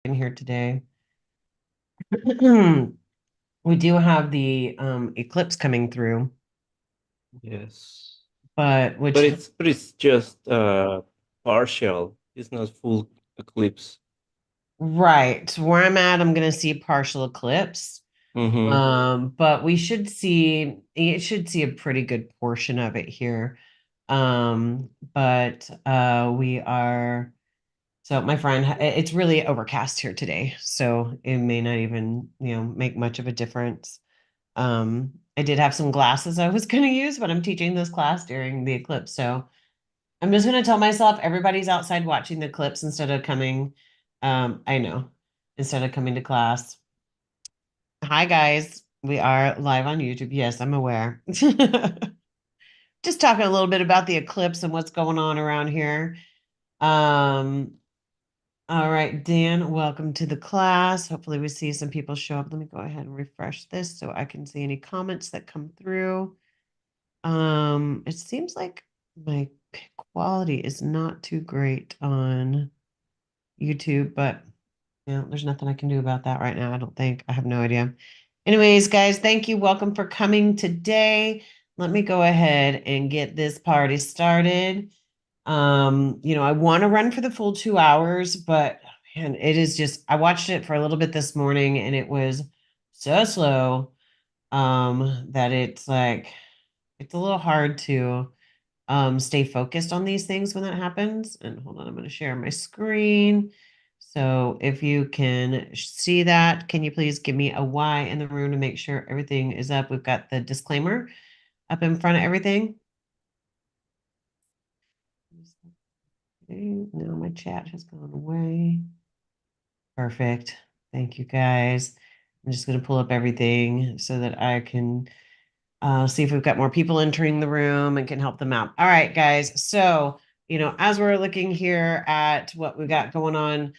in here today. We do have the eclipse coming through, Yes. but But which it's just partial. It's not full eclipse. right where I'm at, I'm gonna see partial eclipse. Mm-hmm. But we should see it should see a pretty good portion of it here. But we are so my friend, it's really overcast here today, so it may not even, make much of a difference. I did have some glasses I was going to use, but I'm teaching this class during the eclipse. So I'm just going to tell myself everybody's outside watching the eclipse instead of coming. I know, instead of coming to class. Hi, guys. We are live on YouTube. Yes, I'm aware. Just talking a little bit about the eclipse and what's going on around here. Um, all right, Dan, welcome to the class. Hopefully, we see some people show up. Let me go ahead and refresh this so I can see any comments that come through. It seems like my quality is not too great on YouTube, but there's nothing I can do about that right now. I don't think. I have no idea. Anyways, guys, thank you. Welcome for coming today. Let me go ahead and get this party started. I want to run for the full 2 hours, but man, it is just I watched it for a little bit this morning and it was so slow that it's a little hard to stay focused on these things when that happens. And hold on, I'm going to share my screen. So if you can see that, can you please give me a Y in the room to make sure everything is up? We've got the disclaimer up in front of everything. Okay, now my chat has gone away. Perfect. Thank you guys. I'm just going to pull up everything so that I can see if we've got more people entering the room and can help them out. All right, guys. So, as we're looking here at what we've got going on,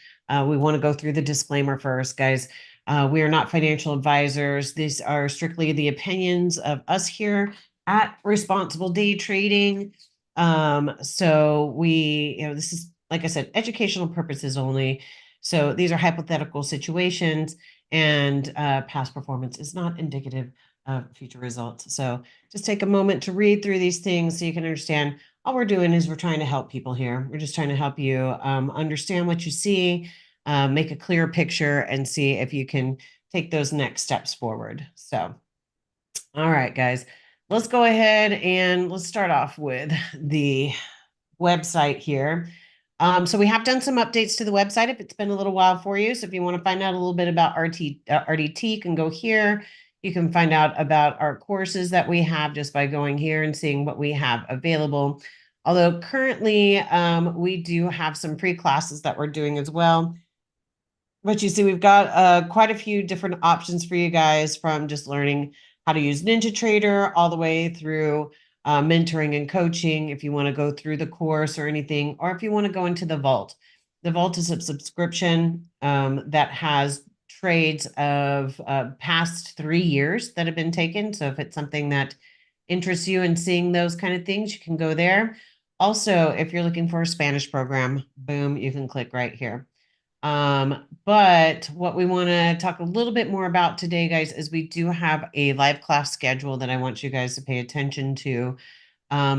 we want to go through the disclaimer first, guys. We are not financial advisors. These are strictly the opinions of us here at Responsible Day Trading. So this is, like I said, educational purposes only. So these are hypothetical situations, and past performance is not indicative future results. So just take a moment to read through these things so you can understand. All we're doing is we're trying to help people here. We're just trying to help you understand what you see, make a clear picture, and see if you can take those next steps forward. So, all right, guys, let's go ahead and let's start off with the website here. So we have done some updates to the website if it's been a little while for you. So if you want to find out a little bit about RDT, you can go here. You can find out about our courses that we have just by going here and seeing what we have available. Although currently we do have some free classes that we're doing as well. But you see, we've got quite a few different options for you guys, from just learning how to use NinjaTrader all the way through mentoring and coaching if you want to go through the course or anything, or if you want to go into the Vault. The Vault is a subscription that has trades of past 3 years that have been taken. So if it's something that interests you in seeing those kind of things, you can go there. Also, if you're looking for a Spanish program, boom, you can click right here. But what we want to talk a little bit more about today, guys, is we do have a live class schedule that I want you guys to pay attention to.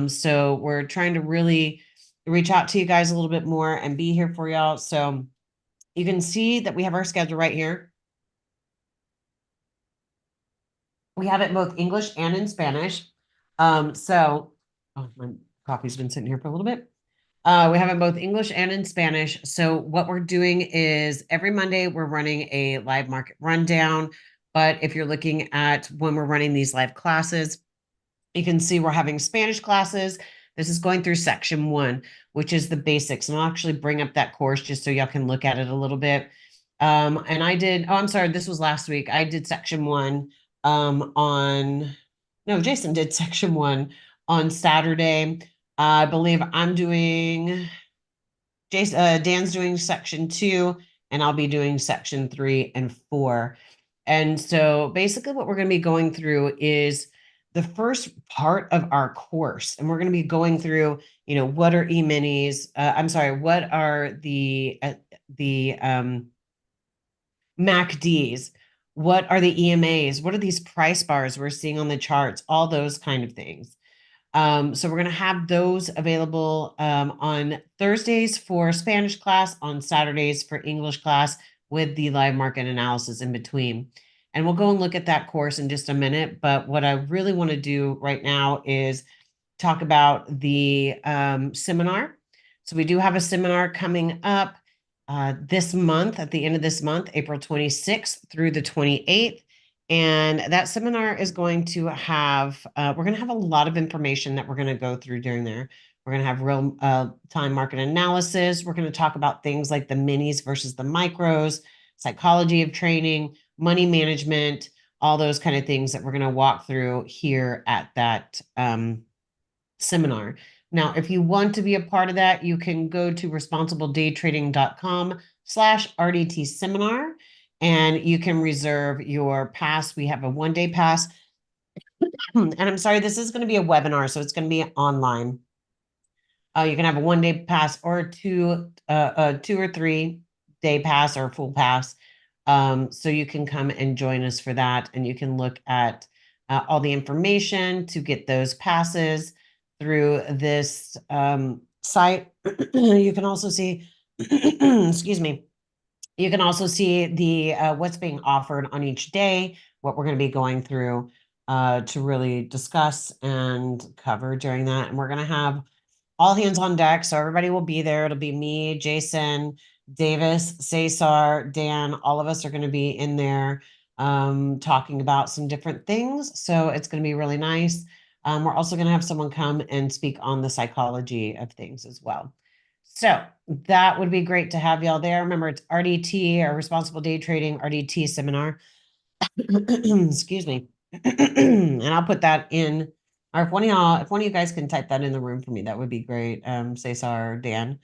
So we're trying to really reach out to you guys a little bit more and be here for y'all. So you can see that we have our schedule right here. We have it both English and in Spanish. Oh, my coffee's been sitting here for a little bit. We have it both English and in Spanish. So what we're doing is every Monday we're running a live market rundown. But if you're looking at when we're running these live classes, you can see we're having Spanish classes. This is going through section 1, which is the basics. And I'll actually bring up that course just so y'all can look at it a little bit. And I'm sorry, this was last week. I did section 1 no, Jason did section 1 on Saturday. I believe Dan's doing section 2, and I'll be doing section 3 and 4. And so basically what we're going to be going through is the first part of our course. And we're going to be going through, what are e-minis? I'm sorry, what are the MACDs. What are the EMAs? What are these price bars we're seeing on the charts? All those kind of things. So we're going to have those available on Thursdays for Spanish class, on Saturdays for English class, with the live market analysis in between. And we'll go and look at that course in just a minute. But what I really want to do right now is talk about the seminar. So we do have a seminar coming up this month, at the end of this month, April 26th through the 28th. And that seminar is going to have, we're going to have a lot of information that we're going to go through during there. We're going to have real time market analysis. We're going to talk about things like the minis versus the micros, psychology of trading, money management, all those kind of things that we're going to walk through here at that seminar. Now, if you want to be a part of that, you can go to responsibledaytrading.com/RDT seminar, and you can reserve your pass. We have a 1-day pass. And I'm sorry, this is going to be a webinar, so it's going to be online. You can have a 1-day pass or a 2 or 3-day pass or full pass. So you can come and join us for that, and you can look at all the information to get those passes through this site. You can also see, excuse me, you can also see the what's being offered on each day, what we're going to be going through to really discuss and cover during that. And we're going to have all hands on deck. So everybody will be there. It'll be me, Jason, Davis, Cesar, Dan. All of us are going to be in there talking about some different things. So it's going to be really nice. We're also going to have someone come and speak on the psychology of things as well. So that would be great to have y'all there. Remember, it's RDT, or Responsible Day Trading RDT seminar. Excuse me. And I'll put that in, or if one of you guys can type that in the room for me, that would be great. Cesar or Dan.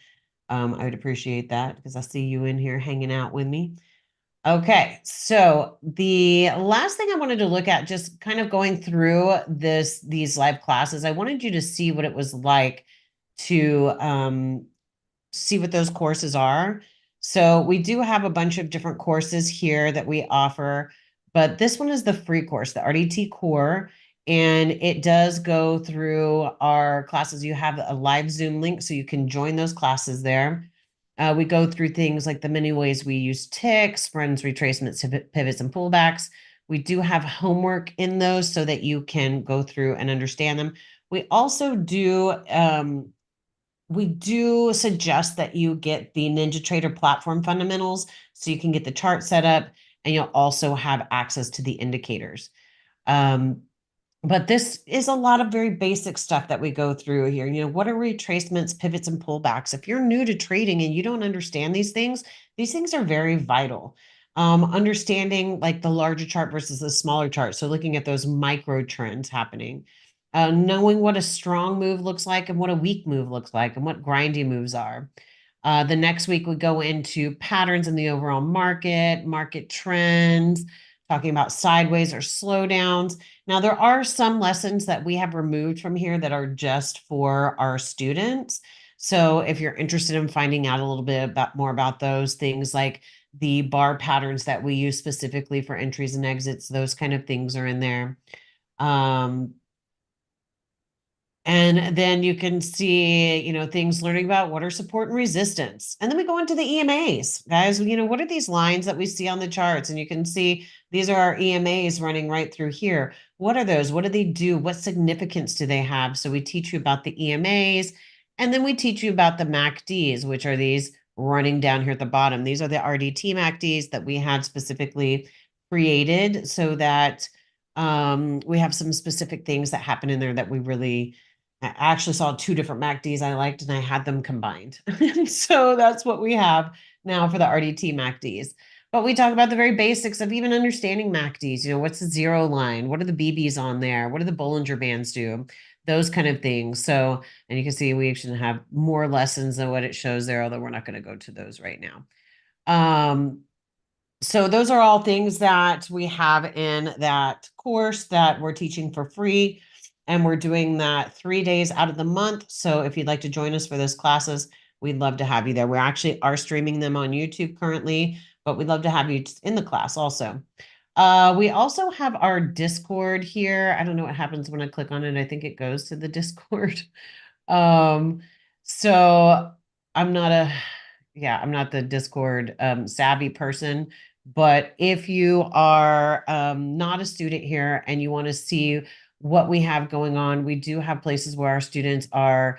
I would appreciate that, because I see you in here hanging out with me. Okay, so the last thing I wanted to look at, just kind of going through these live classes, I wanted you to see what it was like to see what those courses are. So we do have a bunch of different courses here that we offer, but this one is the free course, the RDT Core, and it does go through our classes. You have a live Zoom link, so you can join those classes there. We go through things like the many ways we use ticks, runs, retracements, pivots, and pullbacks. We do have homework in those so that you can go through and understand them. We also do suggest that you get the NinjaTrader platform fundamentals, so you can get the chart set up, and you'll also have access to the indicators. But this is a lot of very basic stuff that we go through here. You know, what are retracements, pivots, and pullbacks? If you're new to trading and you don't understand these things are very vital. Understanding like the larger chart versus the smaller chart. So looking at those micro trends happening. Knowing what a strong move looks like and what a weak move looks like and what grindy moves are. The next week we go into patterns in the overall market trends, talking about sideways or slowdowns. Now, there are some lessons that we have removed from here that are just for our students. So if you're interested in finding out a little bit more about those things, like the bar patterns that we use specifically for entries and exits, those kind of things are in there. And then you can see, you know, things learning about what are support and resistance. And then we go into the EMAs, guys. You know, what are these lines that we see on the charts? And you can see these are our EMAs running right through here. What are those? What do they do? What significance do they have? So we teach you about the EMAs, and then we teach you about the MACDs, which are these running down here at the bottom. These are the RDT MACDs that we had specifically created so that we have some specific things that happen in there that we really... I actually saw 2 different MACDs I liked, and I had them combined. So that's what we have now for the RDT MACDs. But we talk about the very basics of even understanding MACDs. You know, what's the zero line? What are the BBs on there? What do the Bollinger Bands do? Those kind of things. So, and you can see we actually have more lessons than what it shows there, although we're not going to go to those right now. So those are all things that we have in that course that we're teaching for free. And we're doing that 3 days out of the month. So if you'd like to join us for those classes, we'd love to have you there. We actually are streaming them on YouTube currently, but we'd love to have you in the class also. We also have our Discord here. I don't know what happens when I click on it. I think it goes to the Discord. So I'm not I'm not the Discord savvy person, but if you are not a student here and you want to see what we have going on, we do have places where our students are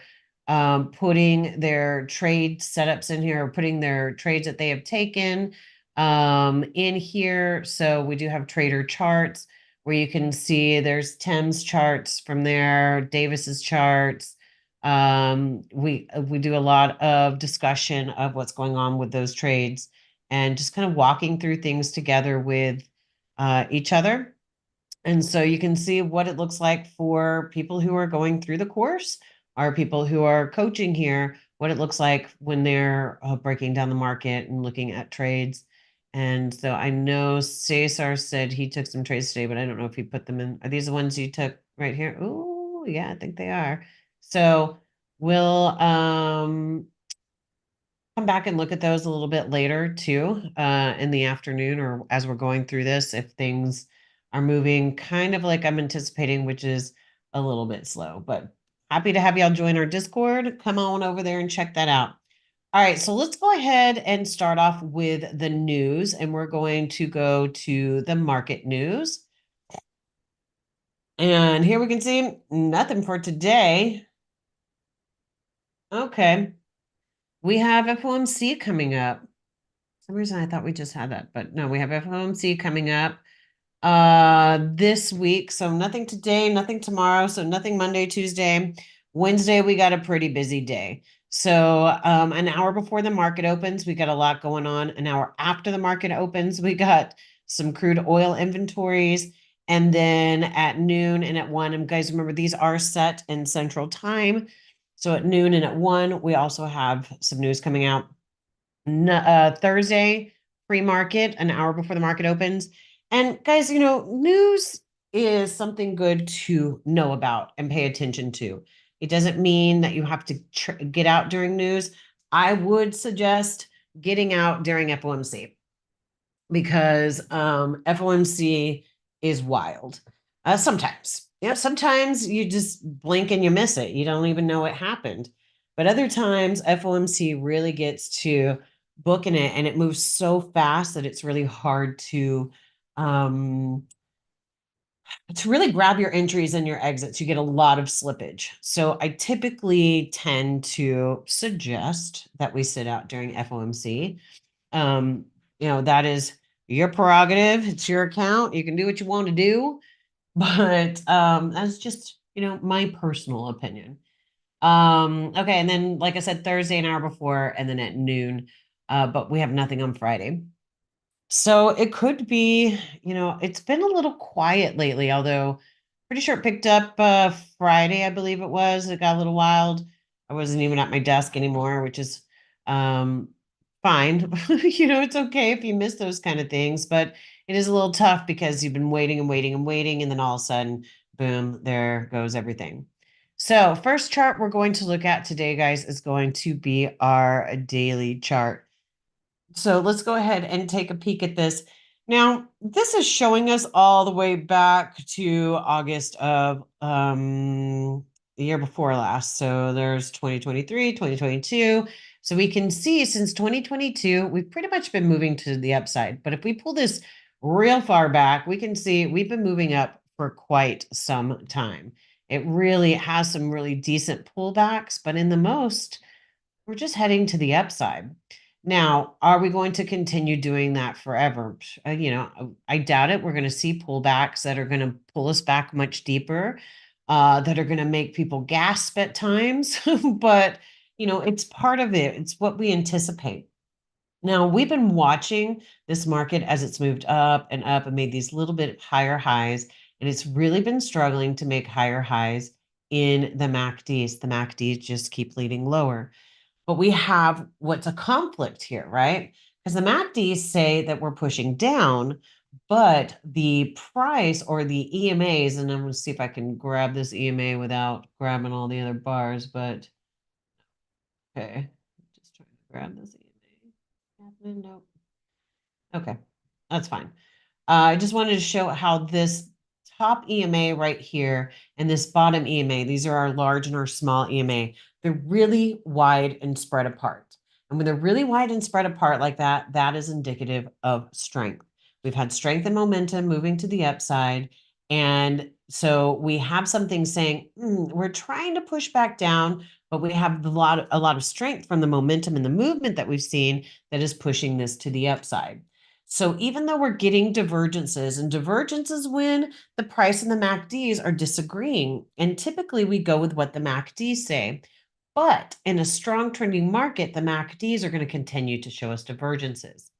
putting their trade setups in here, or putting their trades that they have taken in here. So we do have trader charts where you can see there's Tim's charts from there, Davis's charts. We do a lot of discussion of what's going on with those trades and just kind of walking through things together with each other. And so you can see what it looks like for people who are going through the course, or people who are coaching here, what it looks like when they're breaking down the market and looking at trades. And so I know Cesar said he took some trades today, but I don't know if he put them in. Are these the ones you took right here? Oh, yeah, I think they are. So we'll come back and look at those a little bit later too, in the afternoon, or as we're going through this, if things are moving kind of like I'm anticipating, which is a little bit slow. But happy to have y'all join our Discord. Come on over there and check that out. All right, so let's go ahead and start off with the news, and we're going to go to the market news. And here we can see nothing for today. Okay. We have FOMC coming up. For some reason I thought we just had that, but no, we have FOMC coming up this week. So nothing today, nothing tomorrow. So nothing Monday, Tuesday. Wednesday, we got a pretty busy day. So an hour before the market opens, we got a lot going on. An hour after the market opens, we got some crude oil inventories. And then at noon and at 1, and guys, remember these are set in Central Time. So at noon and at 1, we also have some news coming out. Thursday, pre-market, an hour before the market opens. And guys, news is something good to know about and pay attention to. It doesn't mean that you have to get out during news. I would suggest getting out during FOMC, because FOMC is wild. Sometimes, sometimes you just blink and you miss it. You don't even know what happened. But other times, FOMC really gets to booking it, and it moves so fast that it's really hard to really grab your entries and your exits. You get a lot of slippage. So I typically tend to suggest that we sit out during FOMC. That is your prerogative. It's your account. You can do what you want to do. But that's just, my personal opinion. Okay, and then like I said, Thursday an hour before, and then at noon. But we have nothing on Friday. So it could be, it's been a little quiet lately, although pretty sure it picked up Friday, I believe it was. It got a little wild. I wasn't even at my desk anymore, which is fine. It's okay if you miss those kind of things, but it is a little tough because you've been waiting and waiting and waiting, and then all of a sudden, boom, there goes everything. So first chart we're going to look at today, guys, is going to be our daily chart. So let's go ahead and take a peek at this. Now, this is showing us all the way back to August of the year before last. So there's 2023, 2022. So we can see since 2022, we've pretty much been moving to the upside. But if we pull this real far back, we can see we've been moving up for quite some time. It really has some really decent pullbacks, but in the most, we're just heading to the upside. Now, are we going to continue doing that forever? I doubt it. We're going to see pullbacks that are going to pull us back much deeper, that are going to make people gasp at times. But, it's part of it. It's what we anticipate. Now, we've been watching this market as it's moved up and made these little bit higher highs, and it's really been struggling to make higher highs in the MACDs. The MACDs just keep leading lower. But we have what's a conflict here, right? Because the MACDs say that we're pushing down, but the price or the EMAs, and I'm going to see if I can grab this EMA without grabbing all the other bars, but okay, just trying to grab this EMA. Nope. Okay, that's fine. I just wanted to show how this top EMA right here and this bottom EMA, these are our large and our small EMA, they're really wide and spread apart. And when they're really wide and spread apart like that, that is indicative of strength. We've had strength and momentum moving to the upside. And so we have something saying, we're trying to push back down, but we have a lot of strength from the momentum and the movement that we've seen that is pushing this to the upside. So even though we're getting divergences, and divergences when the price and the MACDs are disagreeing, and typically we go with what the MACDs say. But in a strong trending market, the MACDs are going to continue to show us divergences.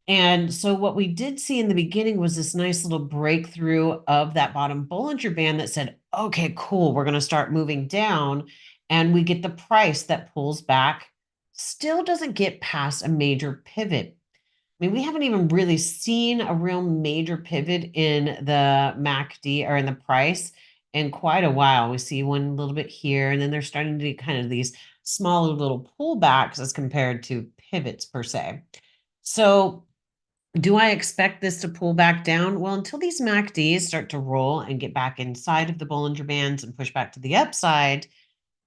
And so what we did see in the beginning was this nice little breakthrough of that bottom Bollinger Band that said, okay, cool, we're going to start moving down. And we get the price that pulls back, still doesn't get past a major pivot. I mean, we haven't even really seen a real major pivot in the MACD or in the price in quite a while. We see one little bit here, and then they're starting to do kind of these smaller little pullbacks as compared to pivots per se. So do I expect this to pull back down? Well, until these MACDs start to roll and get back inside of the Bollinger Bands and push back to the upside,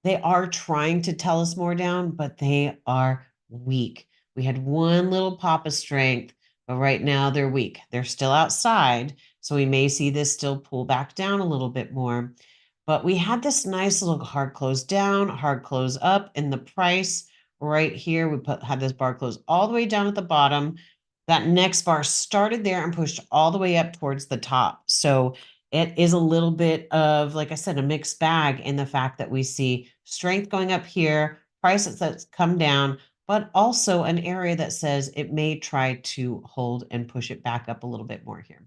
they are trying to tell us more down, but they are weak. We had one little pop of strength, but right now they're weak. They're still outside, so we may see this still pull back down a little bit more. But we had this nice little hard close down, hard close up in the price right here. We had this bar close all the way down at the bottom. That next bar started there and pushed all the way up towards the top. So it is a little bit of, like I said, a mixed bag in the fact that we see strength going up here, prices that's come down, but also an area that says it may try to hold and push it back up a little bit more here.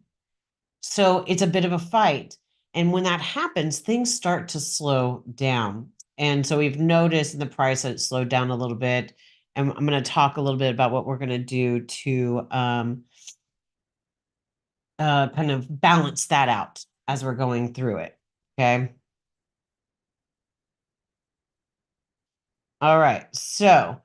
So it's a bit of a fight. And when that happens, things start to slow down. And so we've noticed in the price that it slowed down a little bit. And I'm going to talk a little bit about what we're going to do to kind of balance that out as we're going through it. Okay. All right. So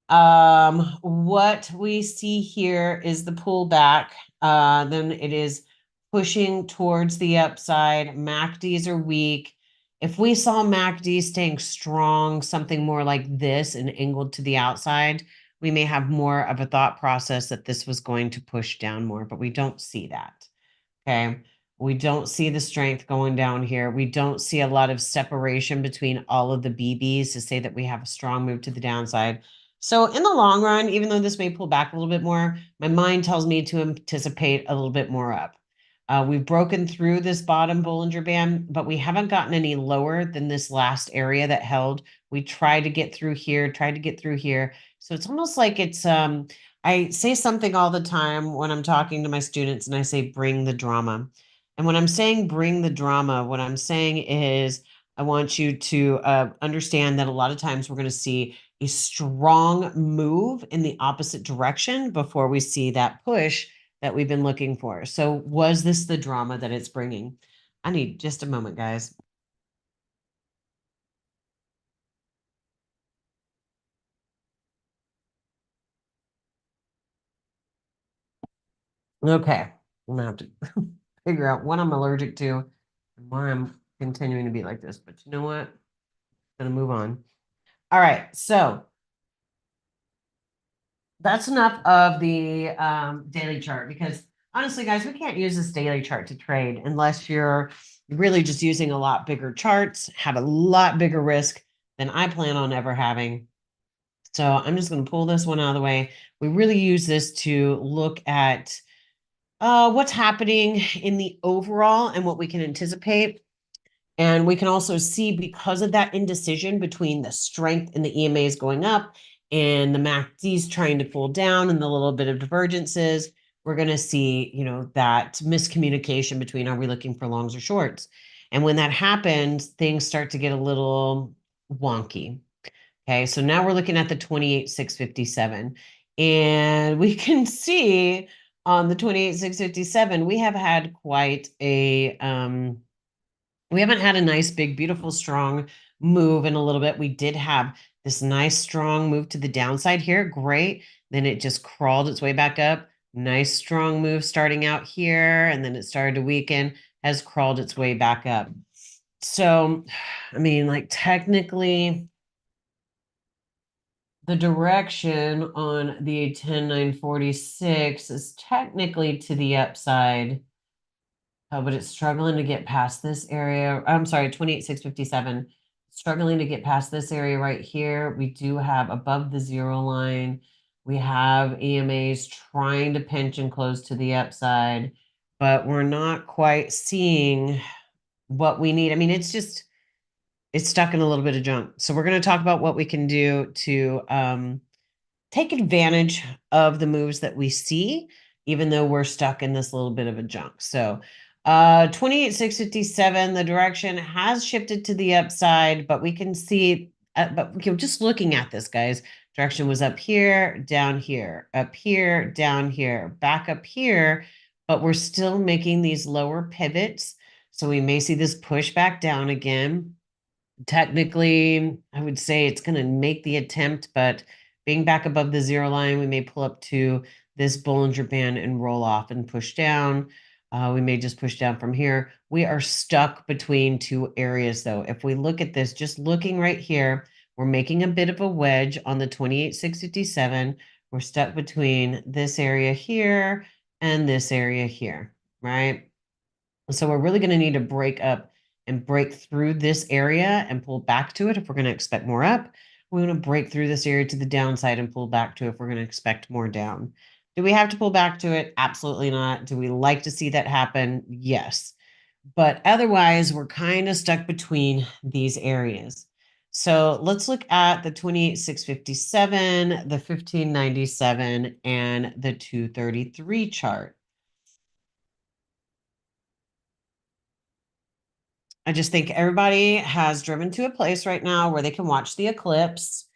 what we see here is the pullback. Then it is pushing towards the upside. MACDs are weak. If we saw MACD staying strong, something more like this and angled to the outside, we may have more of a thought process that this was going to push down more, but we don't see that. Okay. We don't see the strength going down here. We don't see a lot of separation between all of the BBs to say that we have a strong move to the downside. So in the long run, even though this may pull back a little bit more, my mind tells me to anticipate a little bit more up. We've broken through this bottom Bollinger Band, but we haven't gotten any lower than this last area that held. We tried to get through here, tried to get through here. So it's almost like it's, I say something all the time when I'm talking to my students and I say, bring the drama. And when I'm saying bring the drama, what I'm saying is I want you to understand that a lot of times we're going to see a strong move in the opposite direction before we see that push that we've been looking for. So was this the drama that it's bringing? I need just a moment, guys. Okay, I'm gonna have to figure out what I'm allergic to and why I'm continuing to be like this. But you know what? I'm gonna move on. All right, so that's enough of the daily chart because honestly, guys, we can't use this daily chart to trade unless you're really just using a lot bigger charts, have a lot bigger risk than I plan on ever having. So I'm just going to pull this one out of the way. We really use this to look at what's happening in the overall and what we can anticipate. And we can also see because of that indecision between the strength in the EMAs going up and the MACDs trying to pull down and the little bit of divergences, we're going to see, that miscommunication between are we looking for longs or shorts? And when that happens, things start to get a little wonky. Okay, so now we're looking at the 28,657, and we can see on the 28,657, we have had quite a we haven't had a nice, big, beautiful, strong move in a little bit. We did have this nice, strong move to the downside here. Great. Then it just crawled its way back up. Nice strong move starting out here, and then it started to weaken, has crawled its way back up. So, I mean, like technically, the direction on the 10,946 is technically to the upside. Oh, but it's struggling to get past this area. I'm sorry, 28,657. Struggling to get past this area right here. We do have above the zero line. We have EMAs trying to pinch and close to the upside, but we're not quite seeing what we need. I mean, it's stuck in a little bit of junk. So we're going to talk about what we can do to take advantage of the moves that we see, even though we're stuck in this little bit of a junk. So 28,657, the direction has shifted to the upside, but we can see, but just looking at this, guys, direction was up here, down here, up here, down here, back up here, but we're still making these lower pivots. So we may see this push back down again. Technically, I would say it's going to make the attempt, but being back above the zero line, we may pull up to this Bollinger Band and roll off and push down. We may just push down from here. We are stuck between two areas, though. If we look at this, just looking right here, we're making a bit of a wedge on the 28,657. We're stuck between this area here and this area here, right? So we're really going to need to break up and break through this area and pull back to it if we're going to expect more up. We want to break through this area to the downside and pull back to it if we're going to expect more down. Do we have to pull back to it? Absolutely not. Do we like to see that happen? Yes. But otherwise, we're kind of stuck between these areas. So let's look at the 28,657, the 1597, and the 233 chart. I just think everybody has driven to a place right now where they can watch the eclipse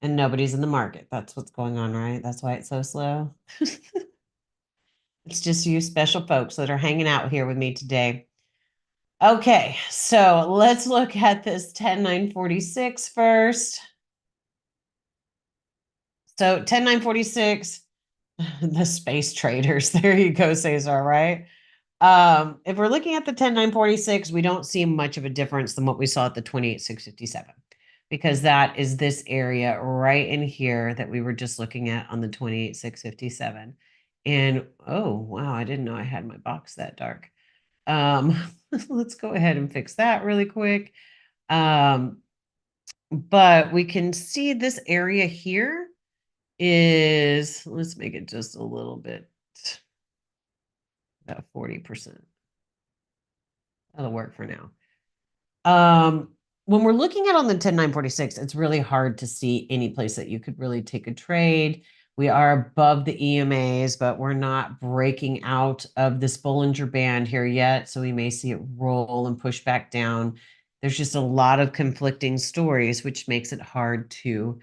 and nobody's in the market. That's what's going on, right? That's why it's so slow. It's just you special folks that are hanging out here with me today. Okay, so let's look at this 10,946 first. So 10,946, the space traders. There you go, Cesar, right? If we're looking at the 10,946, we don't see much of a difference than what we saw at the 28,657, because that is this area right in here that we were just looking at on the 28,657. And oh, wow, I didn't know I had my box that dark. Let's go ahead and fix that really quick. But we can see this area here is, let's make it just a little bit, about 40%. That'll work for now. When we're looking at on the 10,946, it's really hard to see any place that you could really take a trade. We are above the EMAs, but we're not breaking out of this Bollinger Band here yet. So we may see it roll and push back down. There's just a lot of conflicting stories, which makes it hard to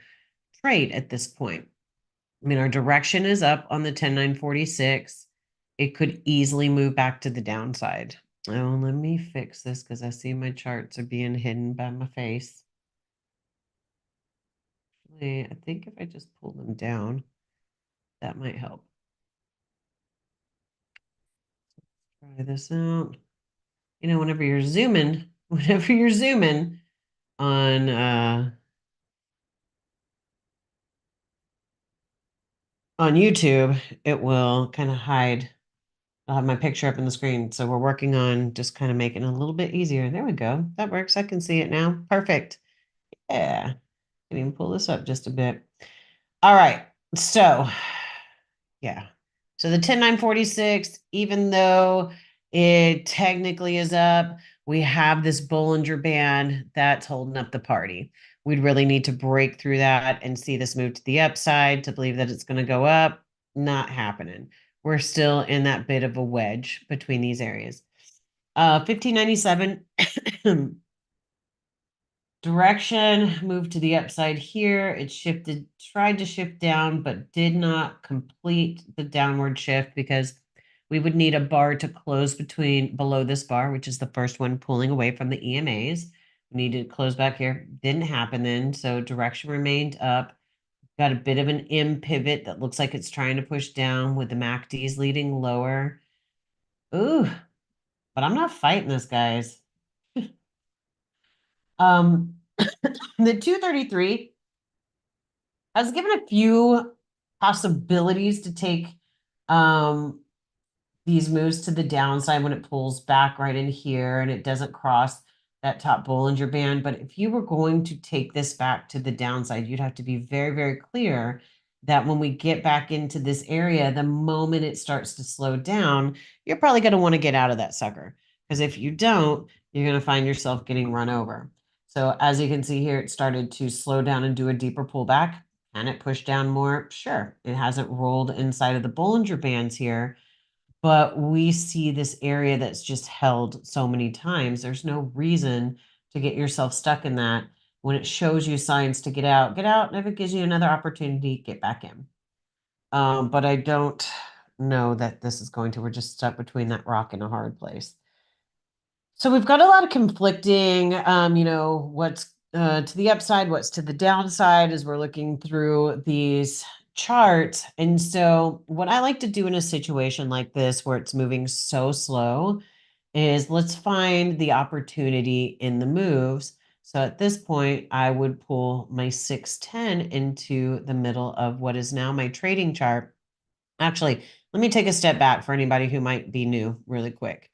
trade at this point. I mean, our direction is up on the 10,946. It could easily move back to the downside. Oh, let me fix this because I see my charts are being hidden by my face. Actually, I think if I just pull them down, that might help. Try this out. You know, whenever you're zooming on YouTube, it will kind of hide. I'll have my picture up in the screen. So we're working on just kind of making it a little bit easier. There we go. That works. I can see it now. Perfect. Yeah. Can even pull this up just a bit. All right. So, yeah. So the 10,946, even though it technically is up, we have this Bollinger Band that's holding up the party. We'd really need to break through that and see this move to the upside to believe that it's going to go up. Not happening. We're still in that bit of a wedge between these areas. 1597 direction moved to the upside here. It shifted, tried to shift down, but did not complete the downward shift because we would need a bar to close below this bar, which is the first one pulling away from the EMAs. We needed to close back here. Didn't happen then. So direction remained up. Got a bit of an M pivot that looks like it's trying to push down with the MACDs leading lower. Ooh, but I'm not fighting this, guys. The 233 I was given a few possibilities to take these moves to the downside when it pulls back right in here and it doesn't cross that top Bollinger Band. But if you were going to take this back to the downside, you'd have to be very, very clear that when we get back into this area, the moment it starts to slow down, you're probably going to want to get out of that sucker. Because if you don't, you're going to find yourself getting run over. So as you can see here, it started to slow down and do a deeper pullback. Can it push down more? Sure. It hasn't rolled inside of the Bollinger Bands here, but we see this area that's just held so many times. There's no reason to get yourself stuck in that. When it shows you signs to get out, and if it gives you another opportunity, get back in. But I don't know that this is going to, we're just stuck between that rock and a hard place. So we've got a lot of conflicting, what's to the upside, what's to the downside as we're looking through these charts. And so what I like to do in a situation like this where it's moving so slow is let's find the opportunity in the moves. So at this point, I would pull my 610 into the middle of what is now my trading chart. Actually, let me take a step back for anybody who might be new really quick.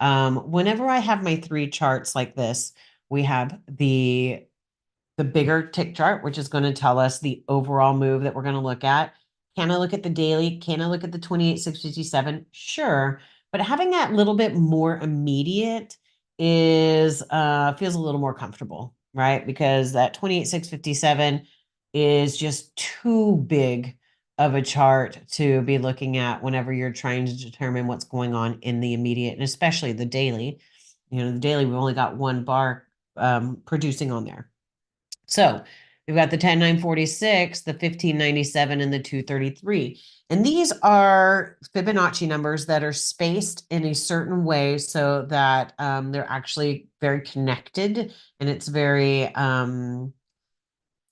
Whenever I have my three charts like this, we have the bigger tick chart, which is going to tell us the overall move that we're going to look at. Can I look at the daily? Can I look at the 28,657? Sure. But having that little bit more immediate is feels a little more comfortable, right? Because that 28,657 is just too big of a chart to be looking at whenever you're trying to determine what's going on in the immediate, and especially the daily. The daily, we've only got one bar producing on there. So we've got the 10,946, the 1597, and the 233. And these are Fibonacci numbers that are spaced in a certain way so that they're actually very connected, and it's very, the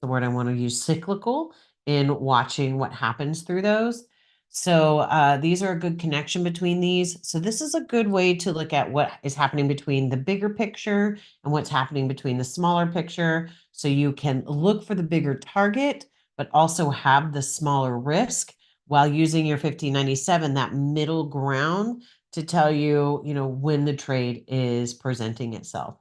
word I want to use, cyclical in watching what happens through those. So these are a good connection between these. So this is a good way to look at what is happening between the bigger picture and what's happening between the smaller picture. So you can look for the bigger target, but also have the smaller risk while using your 1597, that middle ground, to tell you, when the trade is presenting itself.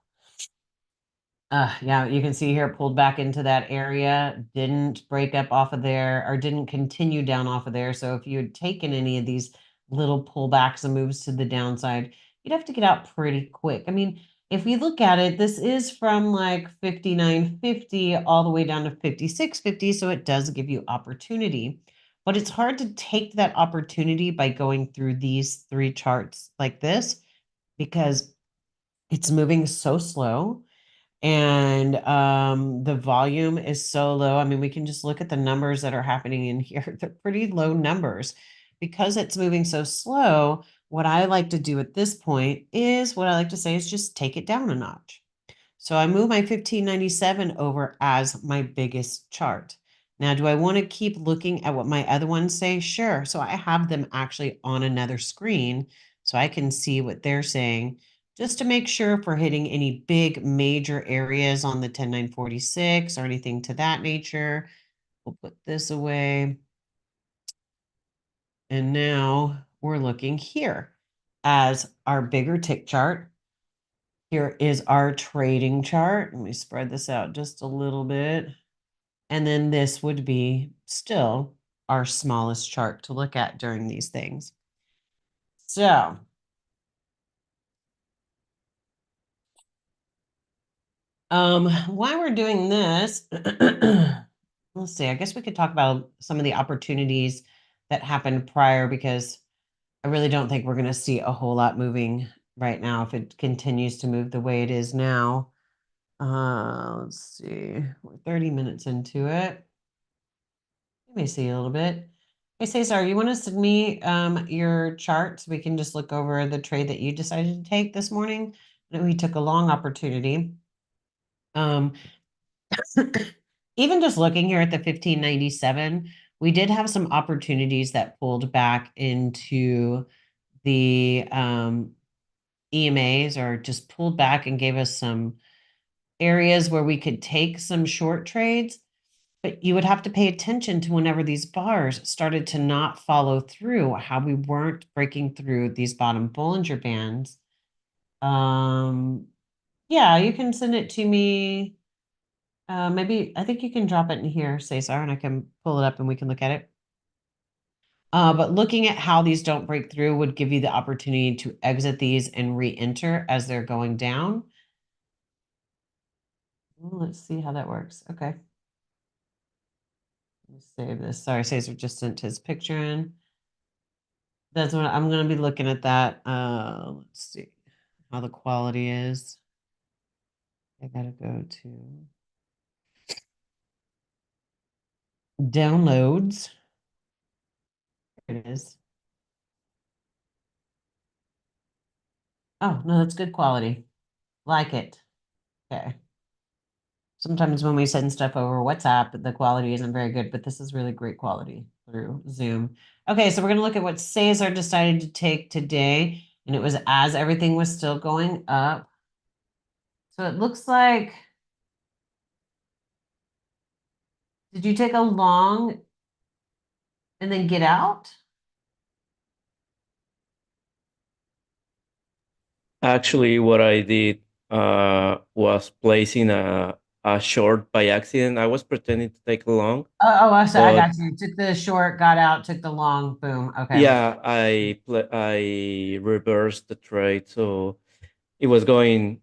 Yeah, you can see here it pulled back into that area, didn't break up off of there, or didn't continue down off of there. So if you had taken any of these little pullbacks and moves to the downside, you'd have to get out pretty quick. I mean, if we look at it, this is from like 59.50 all the way down to 56.50, so it does give you opportunity. But it's hard to take that opportunity by going through these three charts like this because it's moving so slow and the volume is so low. I mean, we can just look at the numbers that are happening in here. They're pretty low numbers. Because it's moving so slow, what I like to do at this point is what I like to say is just take it down a notch. So I move my 1597 over as my biggest chart. Now, do I want to keep looking at what my other ones say? Sure. So I have them actually on another screen so I can see what they're saying, just to make sure if we're hitting any big major areas on the 10946 or anything to that nature. We'll put this away. And now we're looking here as our bigger tick chart. Here is our trading chart. Let me spread this out just a little bit. And then this would be still our smallest chart to look at during these things. So while we're doing this, let's see, I guess we could talk about some of the opportunities that happened prior, because I really don't think we're going to see a whole lot moving right now if it continues to move the way it is now. Let's see, we're 30 minutes into it. You may see a little bit. Hey, Cesar, you want to send me your chart so we can just look over the trade that you decided to take this morning? I know we took a long opportunity. even just looking here at the 1597, we did have some opportunities that pulled back into the EMAs, or just pulled back and gave us some areas where we could take some short trades. But you would have to pay attention to whenever these bars started to not follow through, how we weren't breaking through these bottom Bollinger Bands. Yeah, you can send it to me. Maybe I think you can drop it in here, Cesar, and I can pull it up and we can look at it. But looking at how these don't break through would give you the opportunity to exit these and re-enter as they're going down. Well, let's see how that works. Okay. Let me save this. Sorry, Cesar just sent his picture in. That's what I'm going to be looking at that. Let's see how the quality is. I gotta go to downloads. There it is. Oh, no, that's good quality. Like it. Okay. Sometimes when we send stuff over WhatsApp, the quality isn't very good, but this is really great quality through Zoom. Okay, so we're gonna look at what Cesar decided to take today, and it was as everything was still going up. So it looks like, did you take a long and then get out? Actually, what I did was placing a short by accident. I was pretending to take a long, I but got you. Took the short, got out, took the long, boom. Okay. yeah, I reversed the trade, so it was going.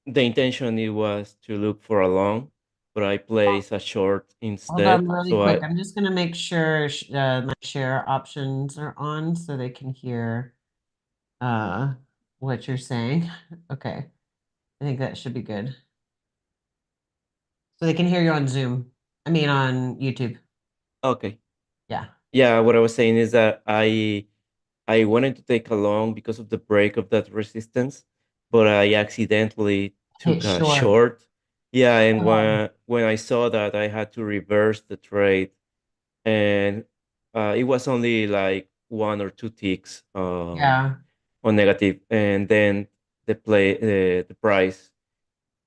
The intention it was to look for a long, but I placed a short Hold on instead. really So quick. I I'm just gonna make sure my share options are on so they can hear uh what you're saying. Okay. I think that should be good. So they can hear you on Zoom. I mean on YouTube. okay. Yeah. Yeah, what I was saying is that I wanted to take a long because of the break of that resistance, but I accidentally Hit took a short. short. Yeah, and Oh, when I saw that, I had to reverse the trade, and it was only like one or two ticks yeah. on negative, and then the price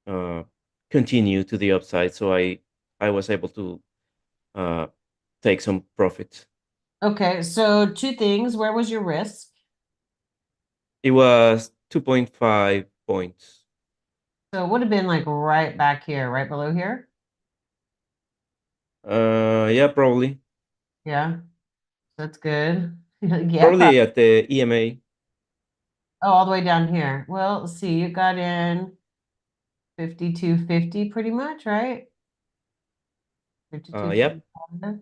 uh, continued to the upside, so I was able to uh, take some profits. Okay, so two things. Where was your risk? It was 2.5 points. So it would have been like right back here, right below here. Yeah, probably. Yeah, that's good. Yeah. Probably at the EMA. Oh, all the way down here. Well, let's see, you got in 52.50 pretty much, right? Yeah, 52.25.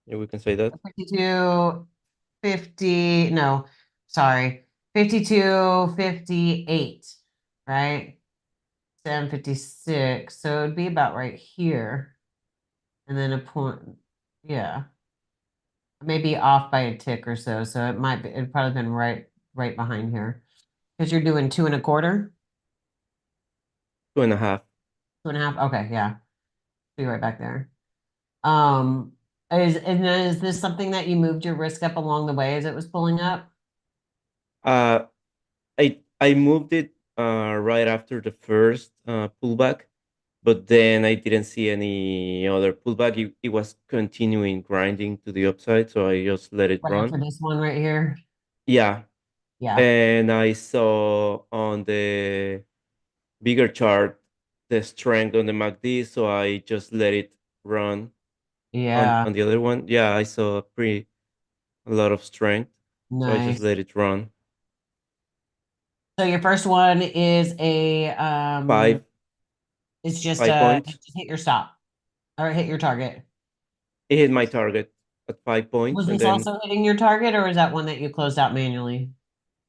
yeah, we can say that. 52.50, no, sorry, 52.58, right? 7.56, so it'd be about right here. And then a point, yeah, maybe off by a tick or so. So it might be, it'd probably been right behind here. Because you're doing 2.25, 2.5. 2.5. Okay, yeah. Be right back there. Um, is this something that you moved your risk up along the way as it was pulling up? Uh, I moved it right after the first pullback, but then I didn't see any other pullback. It was continuing grinding to the upside, so I just let it Right run. after this one right here? Yeah, Yeah. and I saw on the bigger chart the strength on the MACD, so I just let it run Yeah. on the other one. Yeah, I saw a lot of strength, so I just Nice. let it run. So your first one is Five it's just 5 points. just hit your stop or hit your target. It hit my target at 5 points, Was and this then also hitting your target, or is that one that you closed out manually?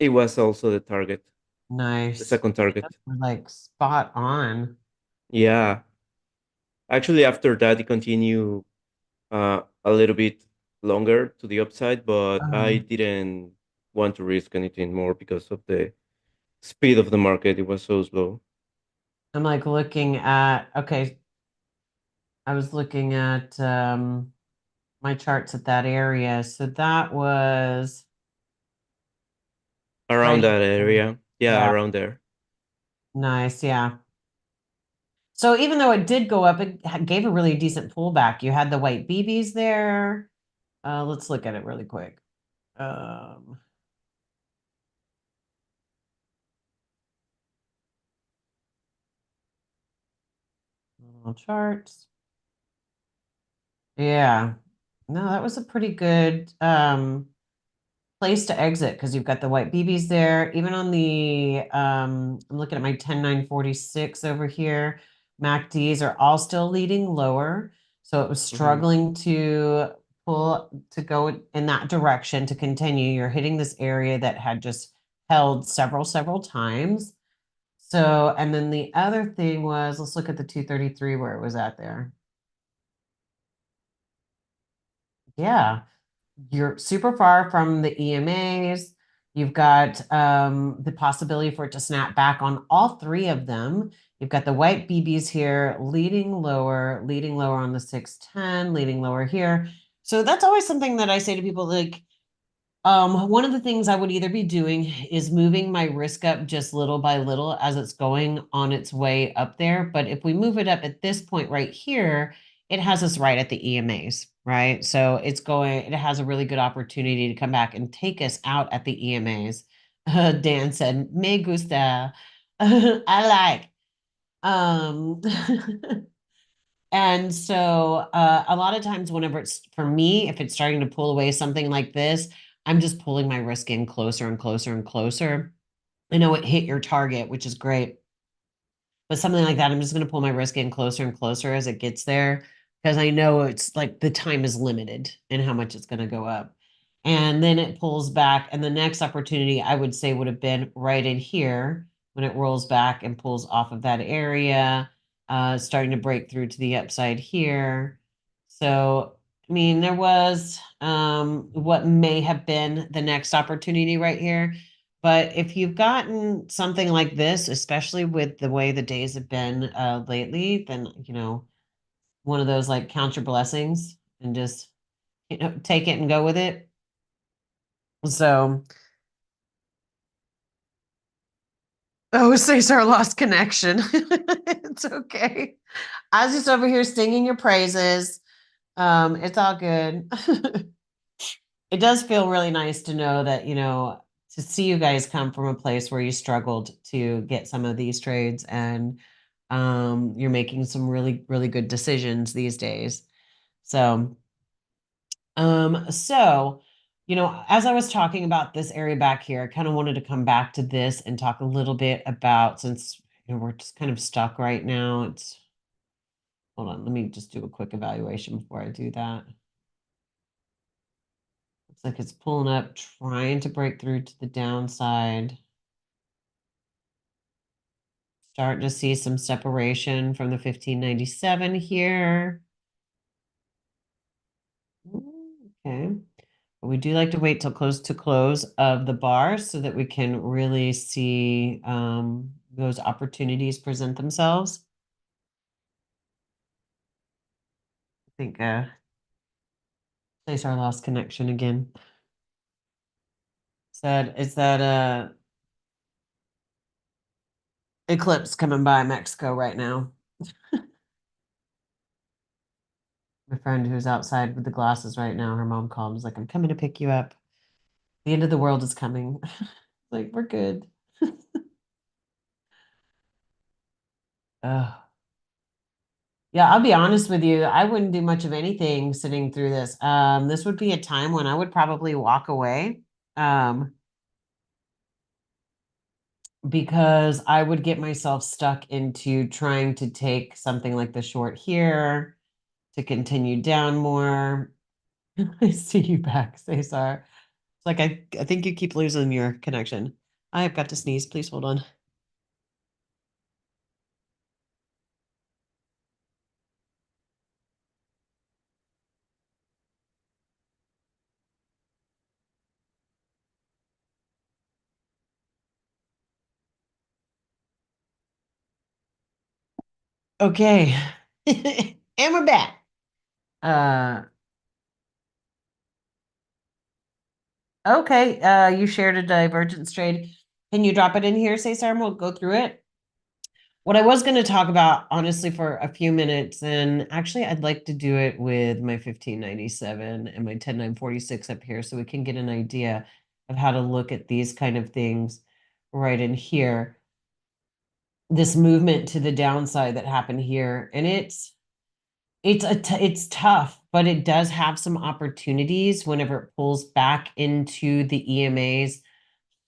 it was also the target, the Nice. second target. Like spot on. Yeah, actually, after that, it continued a little bit longer to the upside, but I didn't want to risk anything more because of the speed of the market. It was so slow. I'm like looking at, okay, I was looking at my charts at that area. So that was Around right that here. area. Yeah, Yeah, around there. nice. Yeah. So even though it did go up, it gave a really decent pullback. You had the white BBs there. Let's look at it really quick. Um, Charts. Yeah. No, that was a pretty good place to exit because you've got the white BBs there. Even on the I'm looking at my 10946 over here. MACDs are all still leading lower. So it was Mhm. struggling to pull to go in that direction to continue. You're hitting this area that had just held several times. So, and then the other thing was, let's look at the 233 where it was at there. Yeah. You're super far from the EMAs. You've got the possibility for it to snap back on all three of them. You've got the white BBs here leading lower on the 610, leading lower here. So that's always something that I say to people like, one of the things I would either be doing is moving my risk up just little by little as it's going on its way up there. But if we move it up at this point right here, it has us right at the EMAs, right? So it has a really good opportunity to come back and take us out at the EMAs. Dan said, me gusta. I like. Um, And so a lot of times, whenever it's for me, if it's starting to pull away something like this, I'm just pulling my risk in closer and closer and closer. I know it hit your target, which is great. But something like that, I'm just going to pull my risk in closer and closer as it gets there because I know it's like the time is limited in how much it's going to go up. And then it pulls back. And the next opportunity I would say would have been right in here when it rolls back and pulls off of that area, starting to break through to the upside here. So, I mean, there was what may have been the next opportunity right here. But if you've gotten something like this, especially with the way the days have been lately, then one of those like count your blessings and just take it and go with it. So, oh, Cesar lost connection. It's okay. I was just over here singing your praises. It's all good. It does feel really nice to know that, to see you guys come from a place where you struggled to get some of these trades and you're making some really, really good decisions these days. So, so, as I was talking about this area back here, I kind of wanted to come back to this and talk a little bit about since we're just kind of stuck right now. Hold on, let me just do a quick evaluation before I do that. Looks like it's pulling up, trying to break through to the downside. Starting to see some separation from the 1597 here. Okay. But we do like to wait till close to close of the bar so that we can really see those opportunities present themselves. I think Cesar lost connection again. Said is that eclipse coming by Mexico right now. My friend who's outside with the glasses right now, her mom called and was like, I'm coming to pick you up. The end of the world is coming. Like, we're good. Ugh. Yeah, I'll be honest with you. I wouldn't do much of anything sitting through this. This would be a time when I would probably walk away, because I would get myself stuck into trying to take something like the short here to continue down more. I see you back, Cesar. It's like I think you keep losing your connection. I've got to sneeze. Please hold on. Okay. And we're back. Okay, you shared a divergence trade. Can you drop it in here, Cesar, and we'll go through it? What I was going to talk about, honestly, for a few minutes, and actually, I'd like to do it with my 1597 and my 10946 up here so we can get an idea of how to look at these kind of things right in here. This movement to the downside that happened here, and it's tough, but it does have some opportunities whenever it pulls back into the EMAs.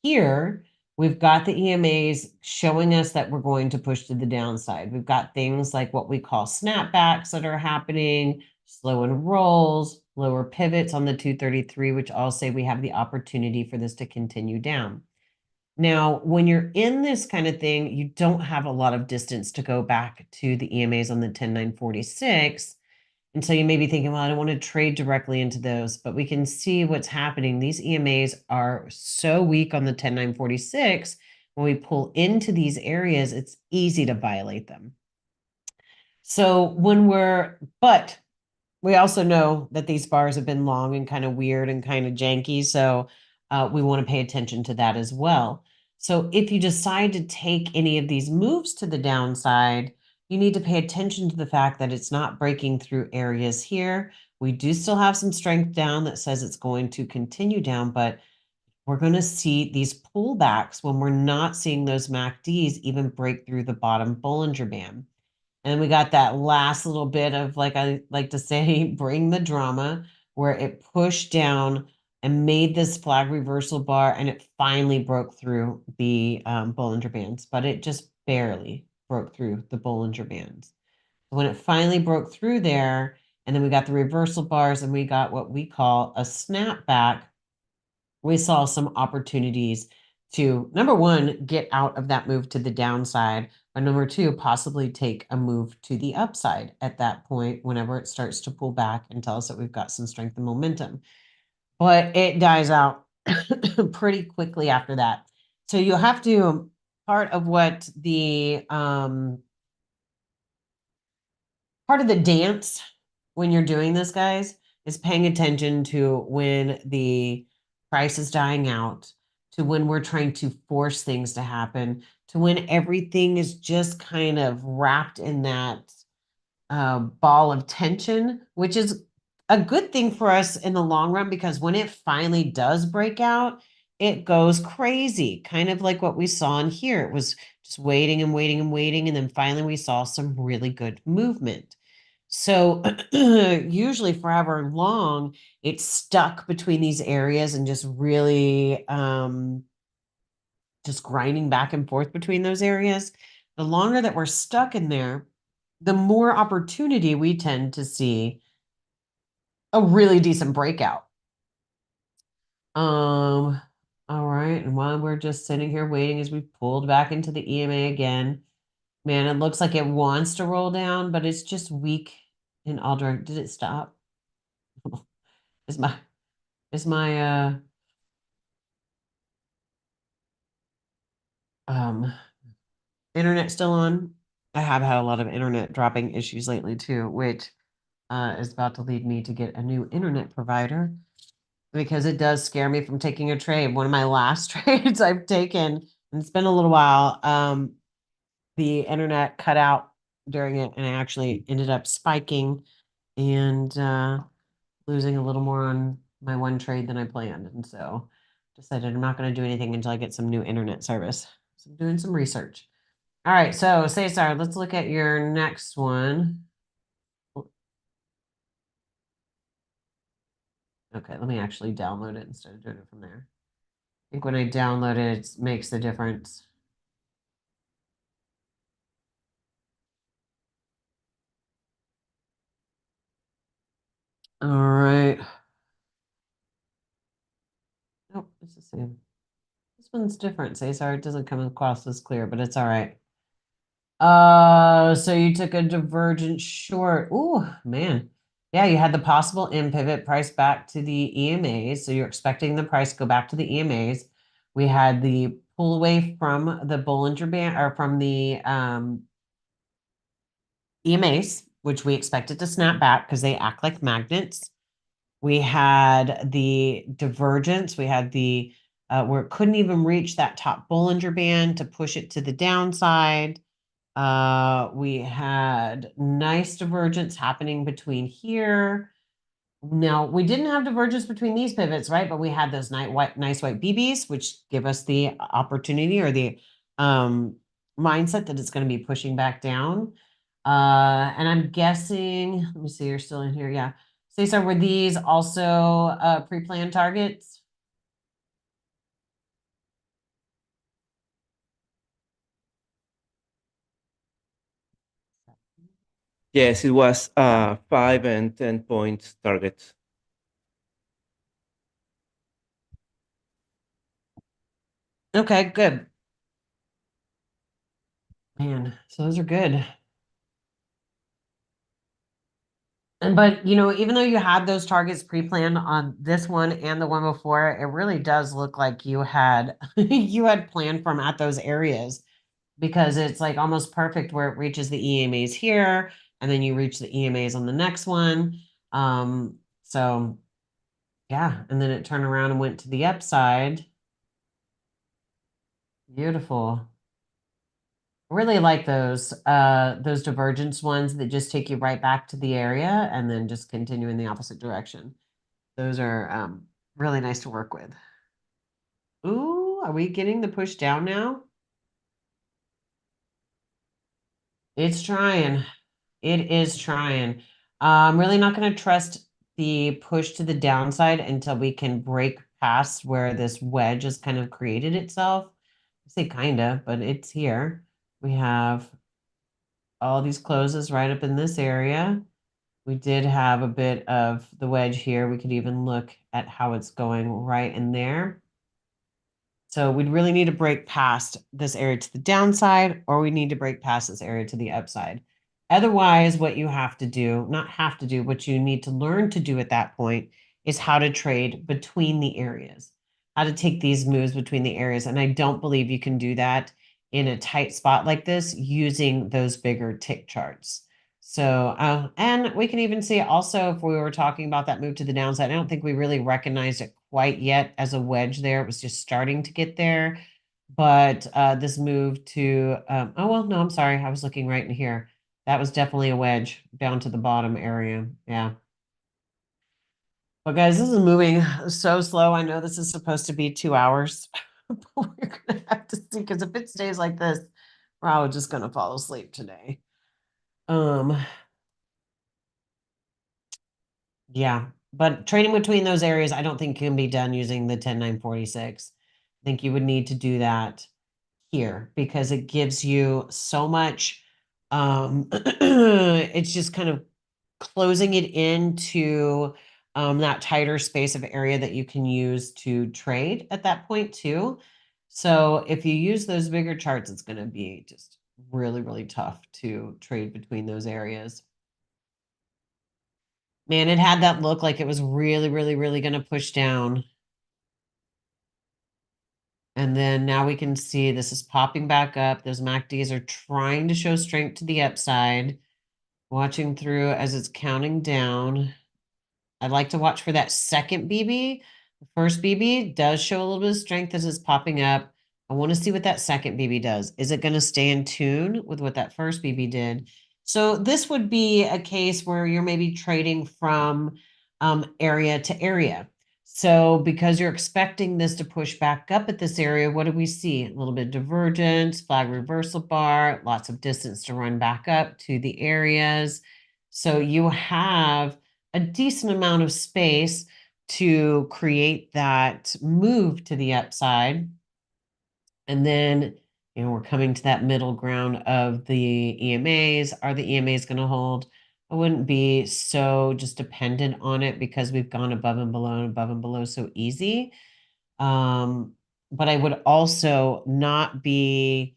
Here, we've got the EMAs showing us that we're going to push to the downside. We've got things like what we call snapbacks that are happening, slow and rolls, lower pivots on the 233, which all say we have the opportunity for this to continue down. Now, when you're in this kind of thing, you don't have a lot of distance to go back to the EMAs on the 10946. And so you may be thinking, well, I don't want to trade directly into those, but we can see what's happening. These EMAs are so weak on the 10946. When we pull into these areas, it's easy to violate them. So but we also know that these bars have been long and kind of weird and kind of janky. So we want to pay attention to that as well. So if you decide to take any of these moves to the downside, you need to pay attention to the fact that it's not breaking through areas here. We do still have some strength down that says it's going to continue down, but we're going to see these pullbacks when we're not seeing those MACDs even break through the bottom Bollinger Band. And we got that last little bit of, like I like to say, bring the drama, where it pushed down and made this flag reversal bar, and it finally broke through the Bollinger Bands, but it just barely broke through the Bollinger Bands. When it finally broke through there, and then we got the reversal bars, and we got what we call a snapback, we saw some opportunities to, number one, get out of that move to the downside, but number two, possibly take a move to the upside at that point whenever it starts to pull back and tell us that we've got some strength and momentum. But it dies out pretty quickly after that. So you have to, part of what the part of the dance when you're doing this, guys, is paying attention to when the price is dying out, to when we're trying to force things to happen, to when everything is just kind of wrapped in that ball of tension, which is a good thing for us in the long run, because when it finally does break out, it goes crazy, kind of like what we saw in here. It was just waiting and waiting and waiting, and then finally we saw some really good movement. So usually forever long, it's stuck between these areas and just really just grinding back and forth between those areas. The longer that we're stuck in there, the more opportunity we tend to see a really decent breakout. All right. And while we're just sitting here waiting as we pulled back into the EMA again, man, it looks like it wants to roll down, but it's just weak in all directions. Did it stop? Is my um internet still on? I have had a lot of internet dropping issues lately too, which is about to lead me to get a new internet provider, because it does scare me from taking a trade. One of my last trades I've taken, and it's been a little while, the internet cut out during it, and I actually ended up spiking and losing a little more on my one trade than I planned. And so decided I'm not going to do anything until I get some new internet service. So I'm doing some research. All right, so Cesar, let's look at your next one. Okay, let me actually download it instead of doing it from there. I think when I download it, it makes the difference. All right. Nope, it's the same. This one's different, Cesar. It doesn't come across as clear, but it's all right. So you took a divergent short. Ooh, man. Yeah, you had the possible in pivot price back to the EMAs. So you're expecting the price to go back to the EMAs. We had the pull away from the Bollinger Band, or from the EMAs. which we expected to snap back because they act like magnets. We had the divergence. We had the where it couldn't even reach that top Bollinger Band to push it to the downside. We had nice divergence happening between here. Now, we didn't have divergence between these pivots, right? But we had those nice white BBs, which give us the opportunity or the mindset that it's going to be pushing back down. And I'm guessing, let me see, you're still in here. Yeah. Cesar, were these also pre-planned targets? Yes, it was 5 and 10 points targets. Okay, good. Man, so those are good. And but even though you had those targets pre-planned on this one and the one before, it really does look like you had you had planned from at those areas because it's like almost perfect where it reaches the EMAs here and then you reach the EMAs on the next one. So yeah, and then it turned around and went to the upside. Beautiful. Really like those divergence ones that just take you right back to the area and then just continue in the opposite direction. Those are really nice to work with. Ooh, are we getting the push down now? It's trying. It is trying. I'm really not going to trust the push to the downside until we can break past where this wedge has kind of created itself. I say kind of, but it's here. We have all these closes right up in this area. We did have a bit of the wedge here. We could even look at how it's going right in there. So we'd really need to break past this area to the downside, or we need to break past this area to the upside. Otherwise, what you have to do, not have to do, what you need to learn to do at that point is how to trade between the areas, how to take these moves between the areas. And I don't believe you can do that in a tight spot like this using those bigger tick charts. So, and we can even see also if we were talking about that move to the downside, I don't think we really recognized it quite yet as a wedge there. It was just starting to get there. But this move to, oh, well, no, I'm sorry. I was looking right in here. That was definitely a wedge down to the bottom area. Yeah. But guys, this is moving so slow. I know this is supposed to be 2 hours, but we're going to have to see because if it stays like this, we're all just going to fall asleep today. Um, Yeah, but trading between those areas, I don't think can be done using the 10946. I think you would need to do that here because it gives you so much. It's just kind of closing it into that tighter space of area that you can use to trade at that point too. So if you use those bigger charts, it's going to be just really, really tough to trade between those areas. Man, it had that look like it was really, really, really going to push down. And then now we can see this is popping back up. Those MACDs are trying to show strength to the upside. Watching through as it's counting down. I'd like to watch for that second BB. The first BB does show a little bit of strength as it's popping up. I want to see what that second BB does. Is it going to stay in tune with what that first BB did? So this would be a case where you're maybe trading from area to area. So because you're expecting this to push back up at this area, what do we see? A little bit of divergence, flag reversal bar, lots of distance to run back up to the areas. So you have a decent amount of space to create that move to the upside. And then, we're coming to that middle ground of the EMAs. Are the EMAs going to hold? I wouldn't be so just dependent on it because we've gone above and below and above and below so easy. But I would also not be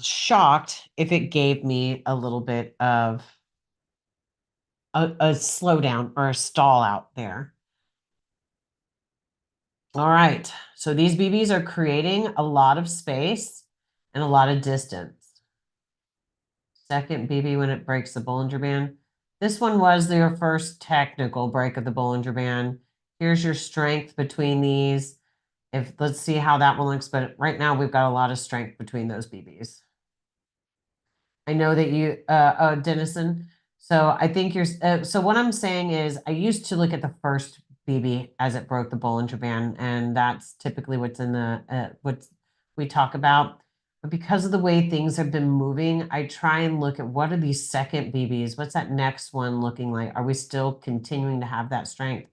shocked if it gave me a little bit of a slowdown or a stall out there. All right. So these BBs are creating a lot of space and a lot of distance. second BB when it breaks the Bollinger Band. This one was your first technical break of the Bollinger Band. Here's your strength between these. Let's see how that one looks, but right now we've got a lot of strength between those BBs. I know that you, Dennison. So I think so what I'm saying is I used to look at the first BB as it broke the Bollinger Band, and that's typically what's in what we talk about. But because of the way things have been moving, I try and look at what are these second BBs? What's that next one looking like? Are we still continuing to have that strength?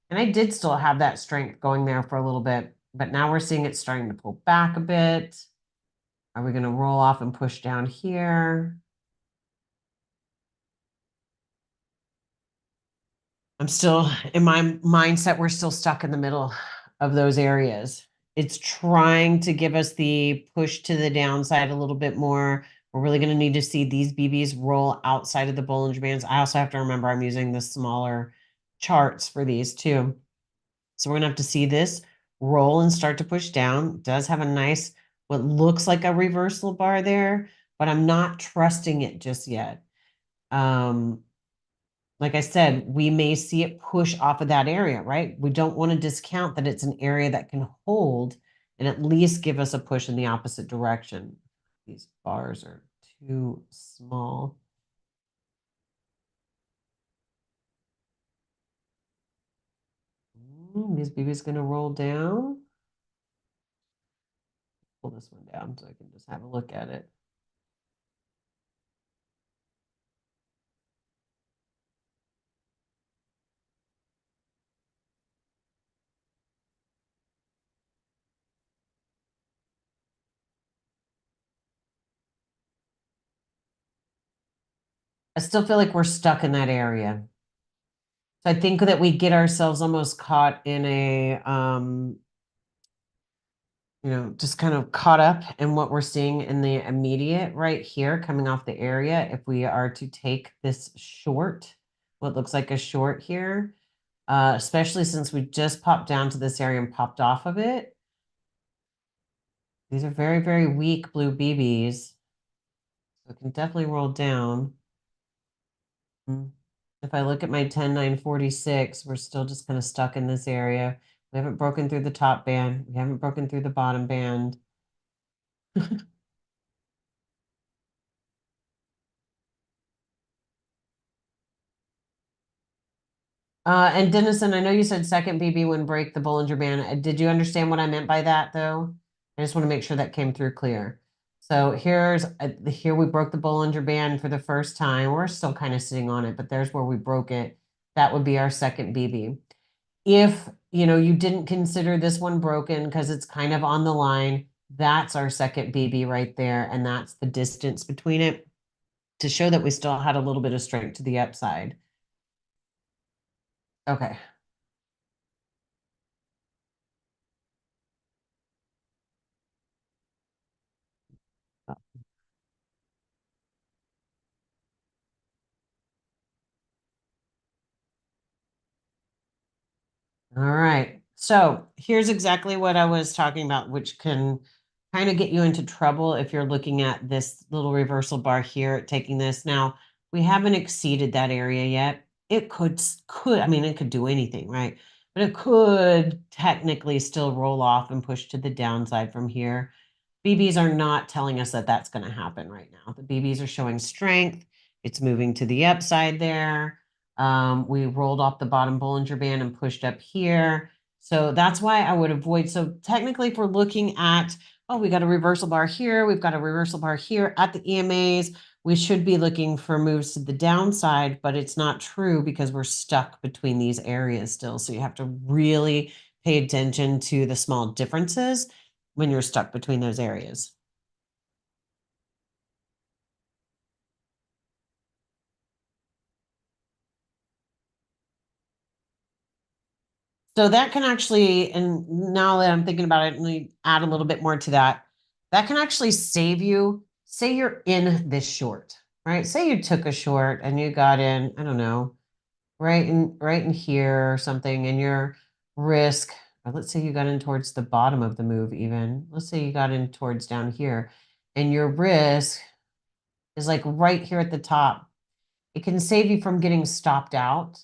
And I did still have that strength going there for a little bit, but now we're seeing it starting to pull back a bit. Are we going to roll off and push down here? I'm still in my mindset, we're still stuck in the middle of those areas. It's trying to give us the push to the downside a little bit more. We're really going to need to see these BBs roll outside of the Bollinger Bands. I also have to remember I'm using the smaller charts for these too. So we're going to have to see this roll and start to push down. It does have a nice, what looks like a reversal bar there, but I'm not trusting it just yet. Like I said, we may see it push off of that area, right? We don't want to discount that it's an area that can hold and at least give us a push in the opposite direction. These bars are too small. This BB's going to roll down. Pull this one down so I can just have a look at it. I still feel like we're stuck in that area. So I think that we get ourselves almost caught in a just kind of caught up in what we're seeing in the immediate right here coming off the area. If we are to take this short, what looks like a short here, especially since we just popped down to this area and popped off of it. These are very, very weak blue BBs. So it can definitely roll down. If I look at my 10,946, we're still just kind of stuck in this area. We haven't broken through the top band. We haven't broken through the bottom band. And Dennison, I know you said second BB when break the Bollinger Band. Did you understand what I meant by that, though? I just want to make sure that came through clear. So here we broke the Bollinger Band for the first time. We're still kind of sitting on it, but there's where we broke it. That would be our second BB. If you didn't consider this one broken because it's kind of on the line, that's our second BB right there, and that's the distance between it to show that we still had a little bit of strength to the upside. Okay. All right. So here's exactly what I was talking about, which can kind of get you into trouble if you're looking at this little reversal bar here, taking this. Now, we haven't exceeded that area yet. It I mean, it could do anything, right? But it could technically still roll off and push to the downside from here. BBs are not telling us that that's going to happen right now. The BBs are showing strength. It's moving to the upside there. We rolled off the bottom Bollinger Band and pushed up here. So that's why I would avoid. So technically, if we're looking at, oh, we got a reversal bar here, we've got a reversal bar here at the EMAs, we should be looking for moves to the downside, but it's not true because we're stuck between these areas still. So you have to really pay attention to the small differences when you're stuck between those areas. So that can actually, and now that I'm thinking about it, and we add a little bit more to that, that can actually save you. Say you're in this short, right? Say you took a short and you got in, I don't know, right in here or something, and your risk, or let's say you got in towards the bottom of the move even. Let's say you got in towards down here, and your risk is like right here at the top. It can save you from getting stopped out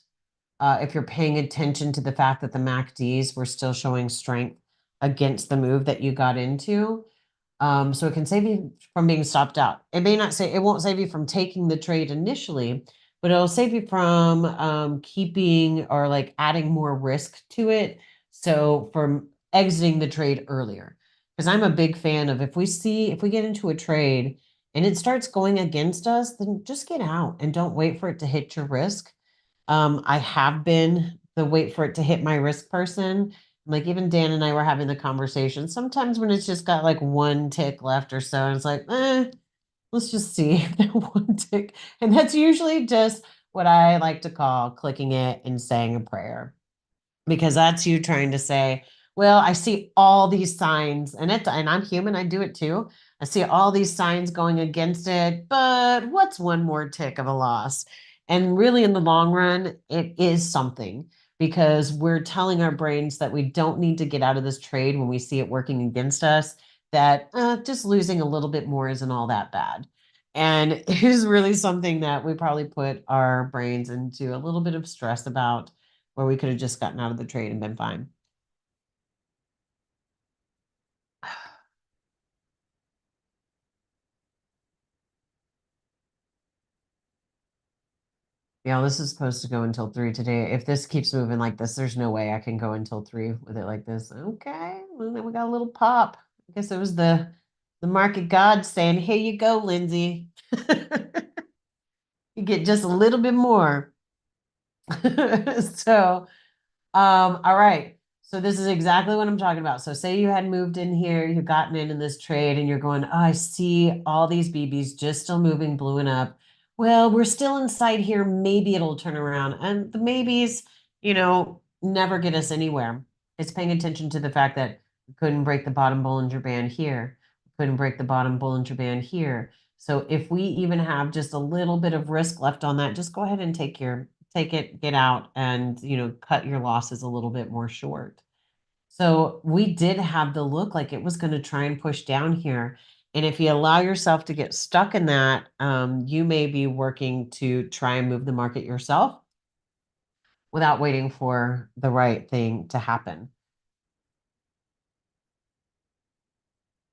if you're paying attention to the fact that the MACDs were still showing strength against the move that you got into. So it can save you from being stopped out. It may not say, it won't save you from taking the trade initially, but it'll save you from keeping or like adding more risk to it. So from exiting the trade earlier. Because I'm a big fan of if we get into a trade and it starts going against us, then just get out and don't wait for it to hit your risk. I have been the wait for it to hit my risk person. Like even Dan and I were having the conversation. Sometimes when it's just got like one tick left or so, and it's like, let's just see that one tick. And that's usually just what I like to call clicking it and saying a prayer. Because that's you trying to say, well, I see all these signs, and I'm human, I do it too. I see all these signs going against it, but what's one more tick of a loss? And really, in the long run, it is something because we're telling our brains that we don't need to get out of this trade when we see it working against us, that just losing a little bit more isn't all that bad. And it is really something that we probably put our brains into a little bit of stress about, where we could have just gotten out of the trade and been fine. Yeah, this is supposed to go until 3 today. If this keeps moving like this, there's no way I can go until 3 with it like this. Okay, well, then we got a little pop. I guess it was the market god saying, "Here you go, Lindsay. You get just a little bit more." So all right. So this is exactly what I'm talking about. So say you had moved in here, you've gotten in this trade, and you're going, oh, I see all these BBs just still moving, blowing up. Well, we're still inside here. Maybe it'll turn around. And the maybes, never get us anywhere. It's paying attention to the fact that we couldn't break the bottom Bollinger Band here. We couldn't break the bottom Bollinger Band here. So if we even have just a little bit of risk left on that, just go ahead and take it, get out, and cut your losses a little bit more short. So we did have the look like it was going to try and push down here. And if you allow yourself to get stuck in that, you may be working to try and move the market yourself without waiting for the right thing to happen.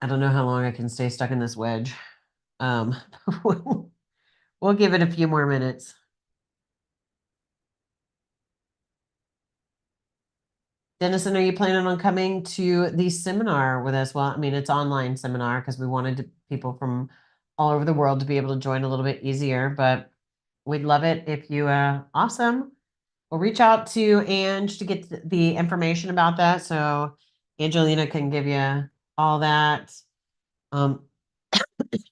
I don't know how long I can stay stuck in this wedge. Um, we'll give it a few more minutes. Dennison, are you planning on coming to the seminar with us? Well, I mean, it's online seminar because we wanted people from all over the world to be able to join a little bit easier, but we'd love it if you, awesome. We'll reach out to Ange to get the information about that. So Angelina can give you all that. Um,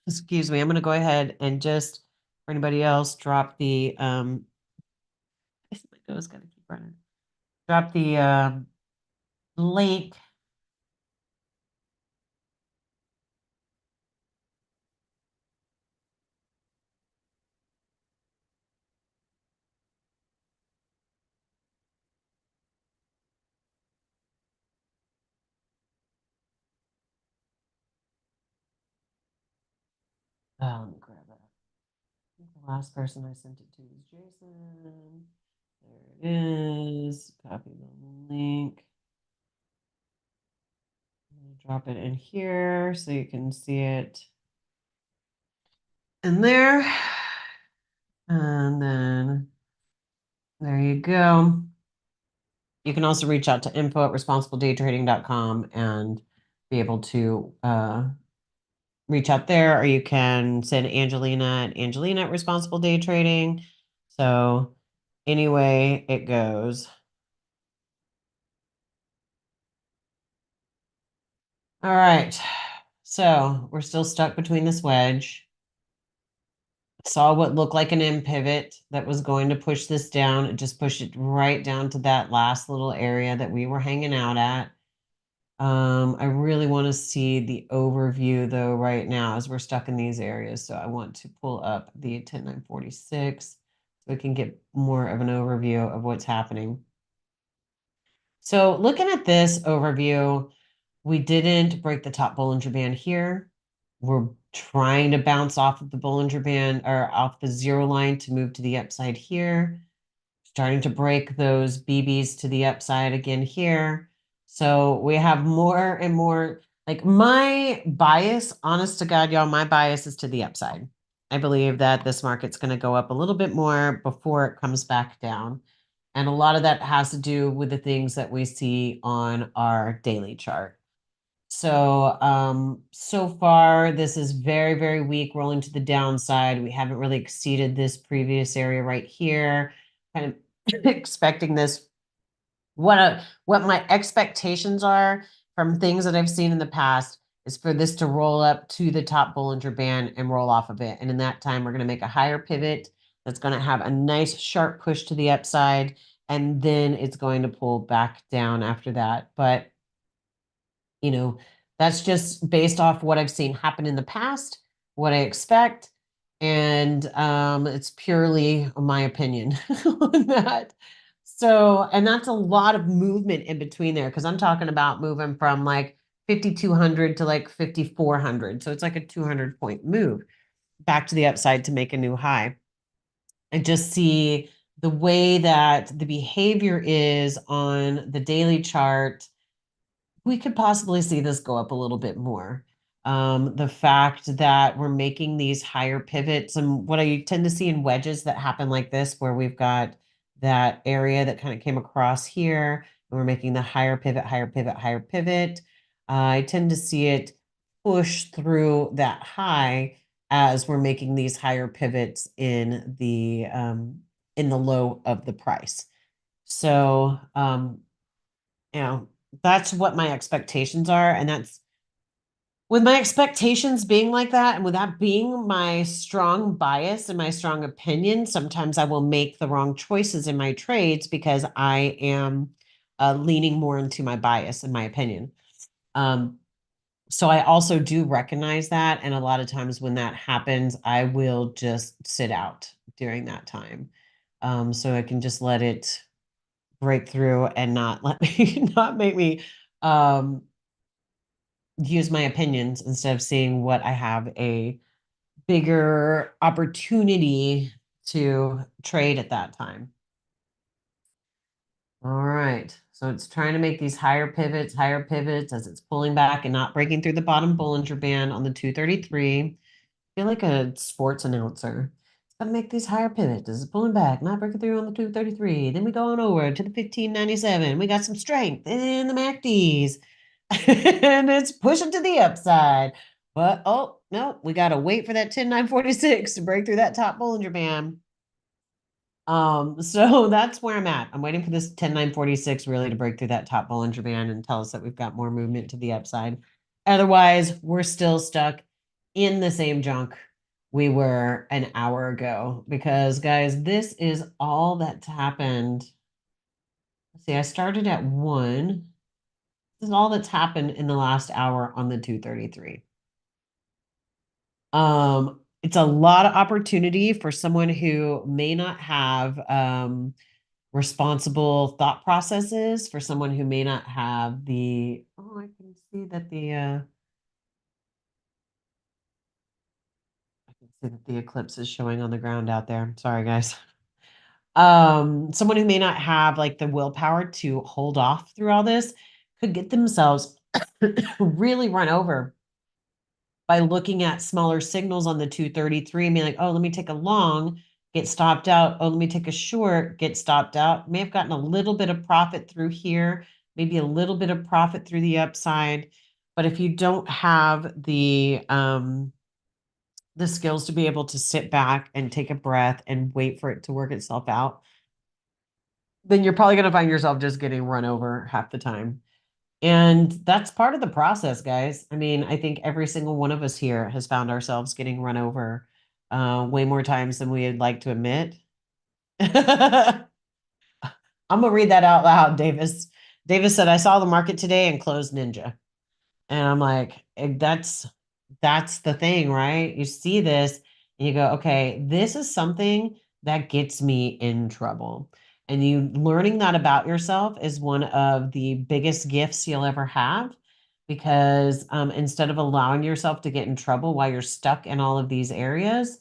excuse me, I'm going to go ahead and just, for anybody else, drop the, my nose got to keep running. Drop the, link. Let me grab that. The last person I sent it to is Jason. There it is. Copy the link. I'm going to drop it in here so you can see it in there. And then there you go. You can also reach out to info@responsibledaytrading.com and be able to reach out there, or you can send Angelina at Responsible Day Trading. So anyway, it goes. All right. So we're still stuck between this wedge. Saw what looked like an M pivot that was going to push this down. It just pushed it right down to that last little area that we were hanging out at. I really want to see the overview though right now as we're stuck in these areas. So I want to pull up the 10946 so we can get more of an overview of what's happening. So looking at this overview, we didn't break the top Bollinger Band here. we're trying to bounce off of the Bollinger Band or off the zero line to move to the upside here. Starting to break those BBs to the upside again here. So we have more and more, like my bias, honest to God, y'all, my bias is to the upside. I believe that this market's going to go up a little bit more before it comes back down. And a lot of that has to do with the things that we see on our daily chart. So, so far, this is very, very weak, rolling to the downside. We haven't really exceeded this previous area right here. Kind of expecting this. What my expectations are from things that I've seen in the past is for this to roll up to the top Bollinger Band and roll off of it. And in that time, we're going to make a higher pivot that's going to have a nice sharp push to the upside, and then it's going to pull back down after that. But you know, that's just based off what I've seen happen in the past, what I expect, and it's purely my opinion on that. So, and that's a lot of movement in between there because I'm talking about moving from like 5,200 to like 5,400. So it's like a 200-point move back to the upside to make a new high. I just see the way that the behavior is on the daily chart, we could possibly see this go up a little bit more. The fact that we're making these higher pivots, and what I tend to see in wedges that happen like this, where we've got that area that kind of came across here, and we're making the higher pivot, higher pivot, higher pivot. I tend to see it push through that high as we're making these higher pivots in the low of the price. So, you know, that's what my expectations are. And that's with my expectations being like that, and with that being my strong bias and my strong opinion, sometimes I will make the wrong choices in my trades because I am leaning more into my bias and my opinion. So I also do recognize that. And a lot of times when that happens, I will just sit out during that time. So I can just let it break through and not let me not make me um use my opinions instead of seeing what I have a bigger opportunity to trade at that time. All right. So it's trying to make these higher pivots as it's pulling back and not breaking through the bottom Bollinger Band on the 233. I feel like a sports announcer. It's got to make these higher pivots. It's pulling back, not breaking through on the 233. Then we go on over to the 1597. We got some strength in the MACDs. And it's pushing to the upside. But oh no, we got to wait for that 10946 to break through that top Bollinger Band. So that's where I'm at. I'm waiting for this 10946 really to break through that top Bollinger Band and tell us that we've got more movement to the upside. Otherwise, we're still stuck in the same junk we were an hour ago because guys, this is all that's happened. Let's see, I started at 1. This is all that's happened in the last hour on the 233. It's a lot of opportunity for someone who may not have responsible thought processes, for someone who may not have the, oh, I can see that I can see that the eclipse is showing on the ground out there. Sorry, guys. Someone who may not have like the willpower to hold off through all this could get themselves really run over by looking at smaller signals on the 233 and be like, oh, let me take a long, get stopped out. Oh, let me take a short, get stopped out. May have gotten a little bit of profit through here, maybe a little bit of profit through the upside. But if you don't have the skills to be able to sit back and take a breath and wait for it to work itself out, then you're probably going to find yourself just getting run over half the time. And that's part of the process, guys. I mean, I think every single one of us here has found ourselves getting run over way more times than we'd like to admit. I'm gonna read that out loud, Davis. Davis said, I saw the market today and closed Ninja. And I'm like, that's the thing, right? You see this and you go, okay, this is something that gets me in trouble. And you learning that about yourself is one of the biggest gifts you'll ever have. because instead of allowing yourself to get in trouble while you're stuck in all of these areas,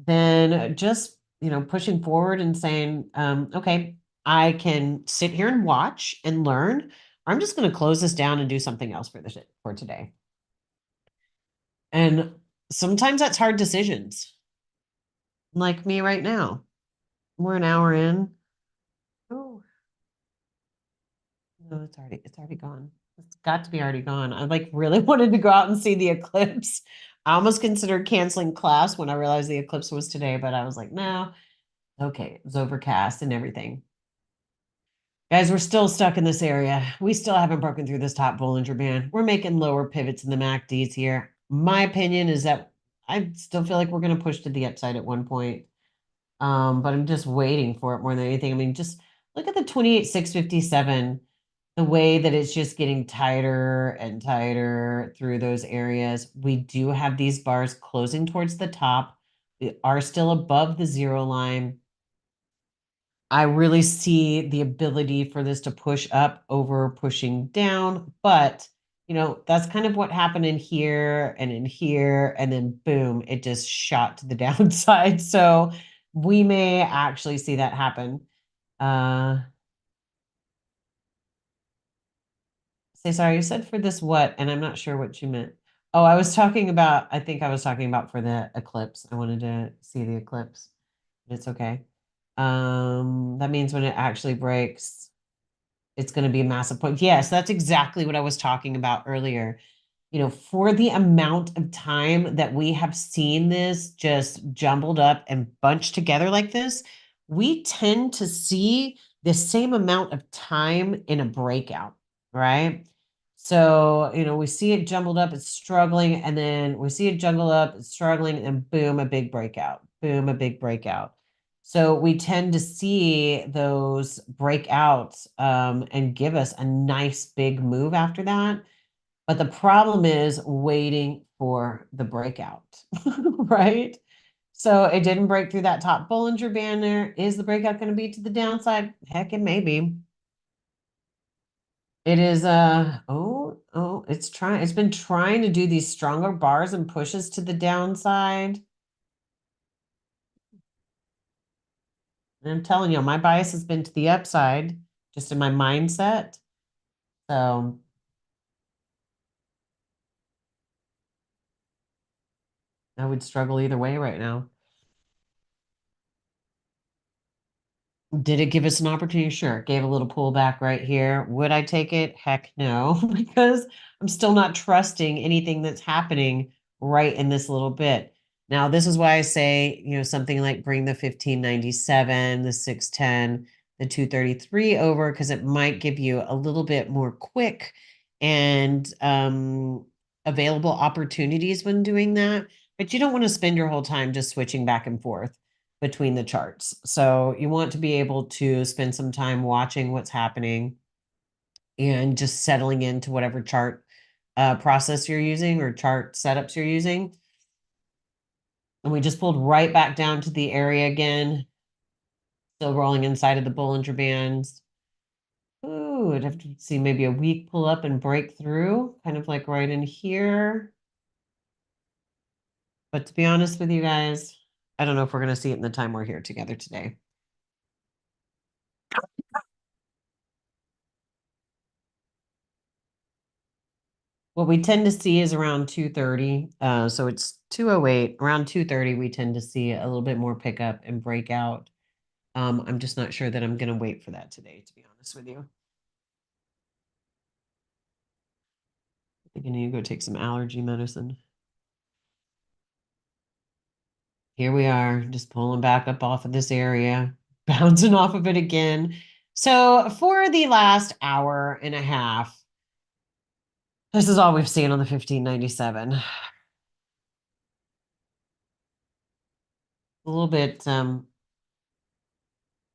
then just, pushing forward and saying, okay, I can sit here and watch and learn, or I'm just going to close this down and do something else for today. And sometimes that's hard decisions. Like me right now. We're an hour in. Oh, no, it's already gone. It's got to be already gone. I like really wanted to go out and see the eclipse. I almost considered canceling class when I realized the eclipse was today, but I was like, no, okay, it was overcast and everything. Guys, we're still stuck in this area. We still haven't broken through this top Bollinger Band. We're making lower pivots in the MACDs here. My opinion is that I still feel like we're going to push to the upside at one point. But I'm just waiting for it more than anything. I mean, just look at the 28,657, the way that it's just getting tighter and tighter through those areas. We do have these bars closing towards the top. We are still above the zero line. I really see the ability for this to push up over pushing down, but that's kind of what happened in here, and then boom, it just shot to the downside. So we may actually see that happen. Say sorry, you said for this what? And I'm not sure what you meant. Oh, I think I was talking about for the eclipse. I wanted to see the eclipse. It's okay. That means when it actually breaks, it's going to be a massive point. Yes, that's exactly what I was talking about earlier. For the amount of time that we have seen this just jumbled up and bunched together like this, we tend to see the same amount of time in a breakout, right? So, we see it jumbled up, it's struggling, and then we see it jumbled up, it's struggling, and boom, a big breakout. Boom, a big breakout. So we tend to see those breakouts and give us a nice big move after that. But the problem is waiting for the breakout, right? So it didn't break through that top Bollinger Band there. Is the breakout going to be to the downside? Heck, it may be. It is it's been trying to do these stronger bars and pushes to the downside. And I'm telling you, my bias has been to the upside, just in my mindset. So I would struggle either way right now. Did it give us an opportunity? Sure. It gave a little pullback right here. Would I take it? Heck no, because I'm still not trusting anything that's happening right in this little bit. Now, this is why I say, something like bring the 1597, the 610, the 233 over, because it might give you a little bit more quick and available opportunities when doing that. But you don't want to spend your whole time just switching back and forth between the charts. So you want to be able to spend some time watching what's happening and just settling into whatever chart process you're using or chart setups you're using. And we just pulled right back down to the area again, still rolling inside of the Bollinger Bands. Ooh, I'd have to see maybe a weak pull up and break through, kind of like right in here. But to be honest with you guys, I don't know if we're going to see it in the time we're here together today. What we tend to see is around 230. So it's 208. Around 230, we tend to see a little bit more pickup and breakout. I'm just not sure that I'm going to wait for that today, to be honest with you. I think I need to go take some allergy medicine. Here we are, just pulling back up off of this area, bouncing off of it again. So for the last hour and a half, this is all we've seen on the 1597. A little bit, I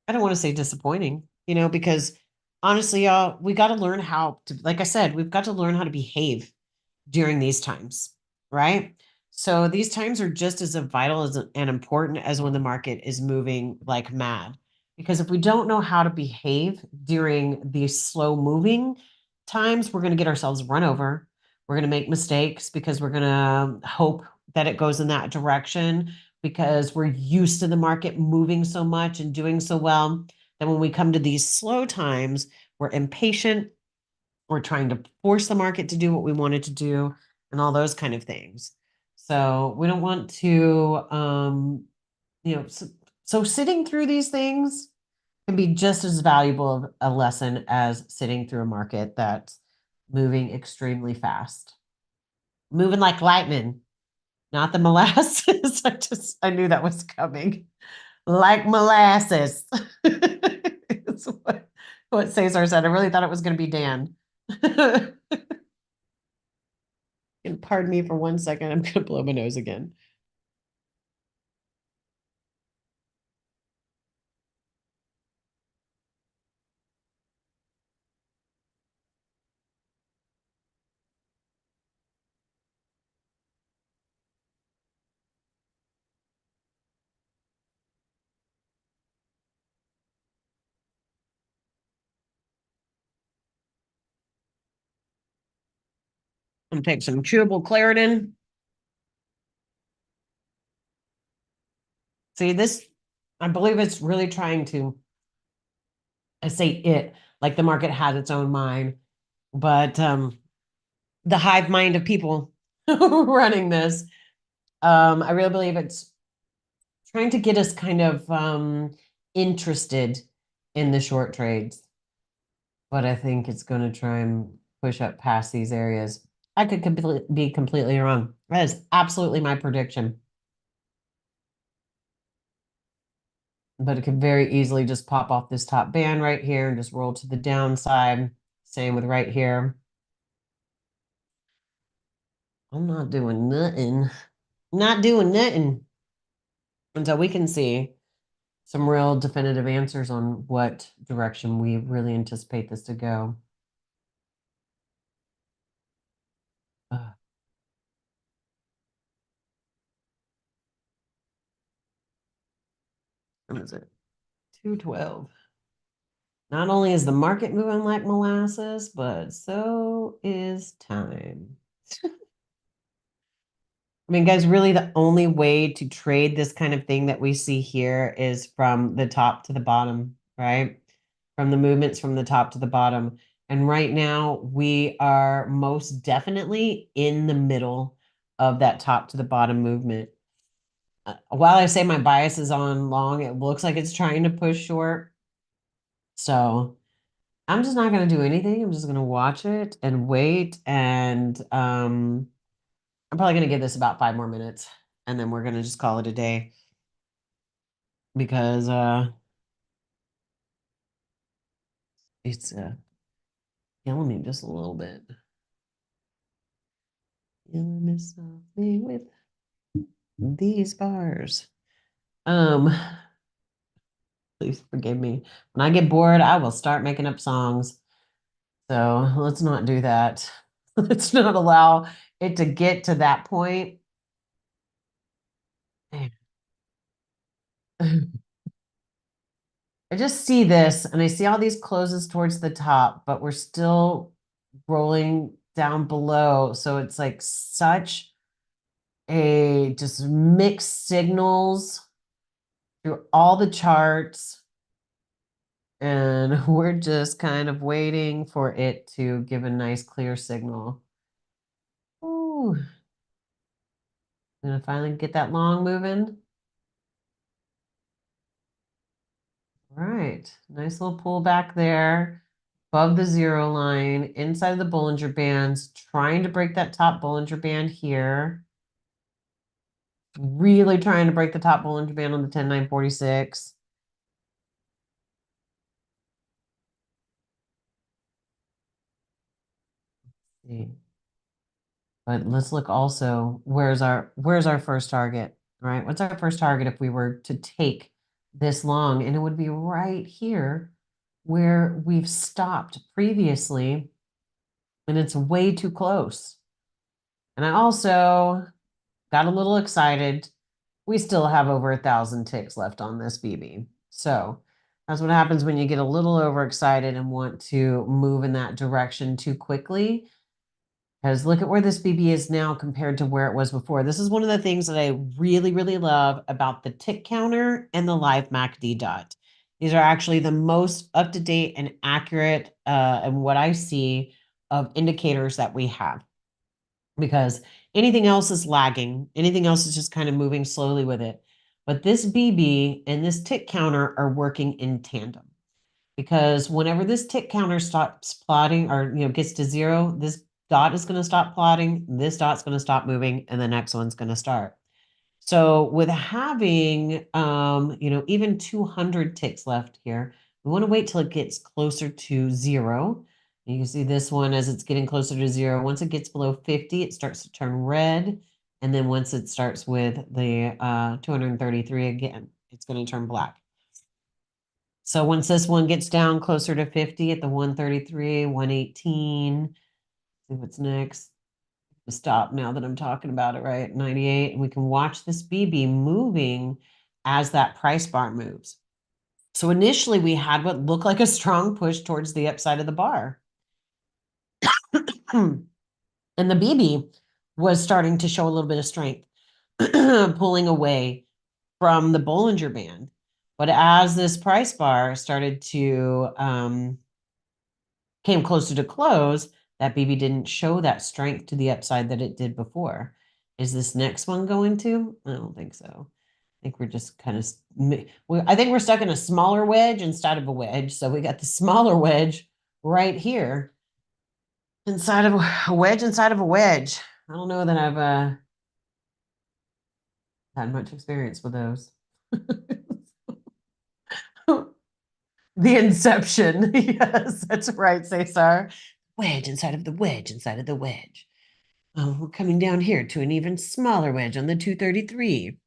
don't want to say disappointing, because honestly, y'all, we got to learn how to, like I said, we've got to learn how to behave during these times, right? So these times are just as vital and important as when the market is moving like mad. Because if we don't know how to behave during these slow moving times, we're going to get ourselves run over. We're going to make mistakes because we're going to hope that it goes in that direction because we're used to the market moving so much and doing so well that when we come to these slow times, we're impatient. We're trying to force the market to do what we want it to do and all those kind of things. So we don't want to, so sitting through these things can be just as valuable of a lesson as sitting through a market that's moving extremely fast. Moving like lightning, not the molasses. I knew that was coming. Like molasses. It's what Cesar said. I really thought it was going to be Dan. And pardon me for 1 second. I'm going to blow my nose again. I'm going to take some chewable Claritin. See, this, I believe it's really trying to, I say it, like the market has its own mind, but the hive mind of people running this, I really believe it's trying to get us kind of interested in the short trades. But I think it's going to try and push up past these areas. I could be completely wrong. That is absolutely my prediction. But it could very easily just pop off this top band right here and just roll to the downside. Same with right here. I'm not doing nothing. Not doing nothing until we can see some real definitive answers on what direction we really anticipate this to go. What is it? 212. Not only is the market moving like molasses, but so is time. I mean, guys, really the only way to trade this kind of thing that we see here is from the top to the bottom, right? From the movements from the top to the bottom. And right now we are most definitely in the middle of that top to the bottom movement. While I say my bias is on long, it looks like it's trying to push short. So I'm just not going to do anything. I'm just going to watch it and wait. And I'm probably going to give this about 5 more minutes and then we're going to just call it a day because it's killing me just a little bit. Killing me softly with these bars. Please forgive me. When I get bored, I will start making up songs. So let's not do that. Let's not allow it to get to that point. I just see this and I see all these closes towards the top, but we're still rolling down below. So it's like such a just mixed signals through all the charts. And we're just kind of waiting for it to give a nice clear signal. Ooh. I'm gonna finally get that long moving. All right, nice little pullback there above the 0 line, inside of the Bollinger Bands, trying to break that top Bollinger Band here. Really trying to break the top Bollinger Band on the 10,946. See. But let's look also, where's our first target, right? What's our first target if we were to take this long? And it would be right here where we've stopped previously, and it's way too close. And I also got a little excited. We still have over 1,000 ticks left on this BB. So that's what happens when you get a little overexcited and want to move in that direction too quickly. Because look at where this BB is now compared to where it was before. This is one of the things that I really, really love about the tick counter and the live MACD dot. These are actually the most up-to-date and accurate and what I see of indicators that we have. Because anything else is lagging. Anything else is just kind of moving slowly with it. But this BB and this tick counter are working in tandem. Because whenever this tick counter stops plotting or gets to zero, this dot is going to stop plotting, this dot's going to stop moving, and the next one's going to start. So with having even 200 ticks left here, we want to wait till it gets closer to zero. You can see this one as it's getting closer to zero. Once it gets below 50, it starts to turn red. And then once it starts with the 233 again, it's going to turn black. So once this one gets down closer to 50 at the 133, 118, see what's next. Stop now that I'm talking about it, right? 98. And we can watch this BB moving as that price bar moves. So initially we had what looked like a strong push towards the upside of the bar. And the BB was starting to show a little bit of strength, pulling away from the Bollinger Band. But as this price bar started to came closer to close, that BB didn't show that strength to the upside that it did before. Is this next one going to? I don't think so. I think we're just kind of, I think we're stuck in a smaller wedge instead of a wedge. So we got the smaller wedge right here inside of a wedge inside of a wedge. I don't know that I've had much experience with those. The inception. Yes, that's right, Cesar. Wedge inside of the wedge inside of the wedge. Oh, we're coming down here to an even smaller wedge on the 233.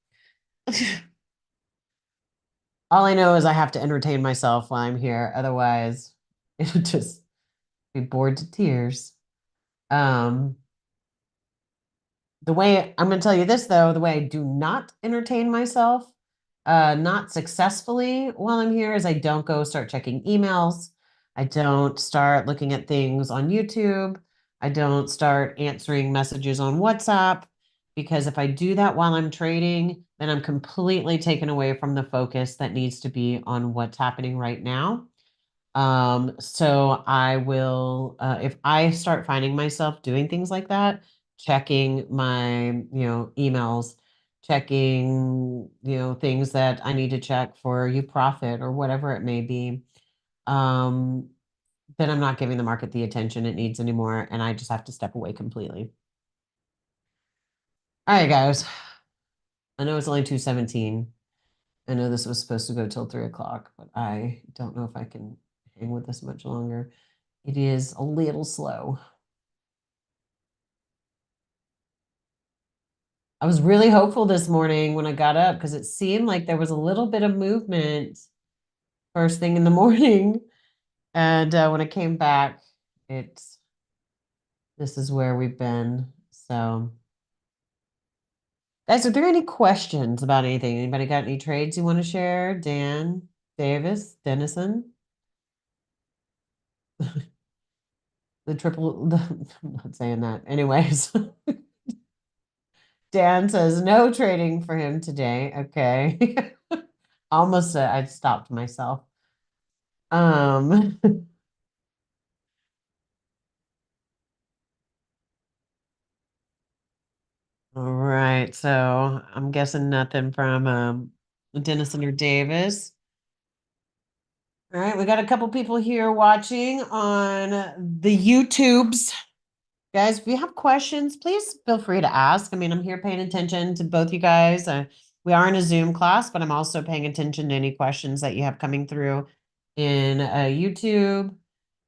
All I know is I have to entertain myself while I'm here. Otherwise, it would just be bored to tears. The way I'm going to tell you this, though, the way I do not entertain myself, not successfully while I'm here, is I don't go start checking emails. I don't start looking at things on YouTube. I don't start answering messages on WhatsApp, because if I do that while I'm trading, then I'm completely taken away from the focus that needs to be on what's happening right now. So I will, if I start finding myself doing things like that, checking my, emails, checking, things that I need to check for UProfit or whatever it may be, then I'm not giving the market the attention it needs anymore, and I just have to step away completely. All right, guys. I know it's only 2:17. I know this was supposed to go till 3 o'clock, but I don't know if I can hang with this much longer. It is a little slow. I was really hopeful this morning when I got up because it seemed like there was a little bit of movement first thing in the morning. And when I came back, this is where we've been. So, guys, are there any questions about anything? Anybody got any trades you want to share? Dan, Davis, Dennison? I'm not saying that. Anyways. Dan says no trading for him today. Okay. Almost said I stopped myself. Um, all right. So I'm guessing nothing from Dennison or Davis. All right, we got a couple people here watching on the YouTubes. Guys, if you have questions, please feel free to ask. I mean, I'm here paying attention to both you guys. We are in a Zoom class, but I'm also paying attention to any questions that you have coming through in YouTube.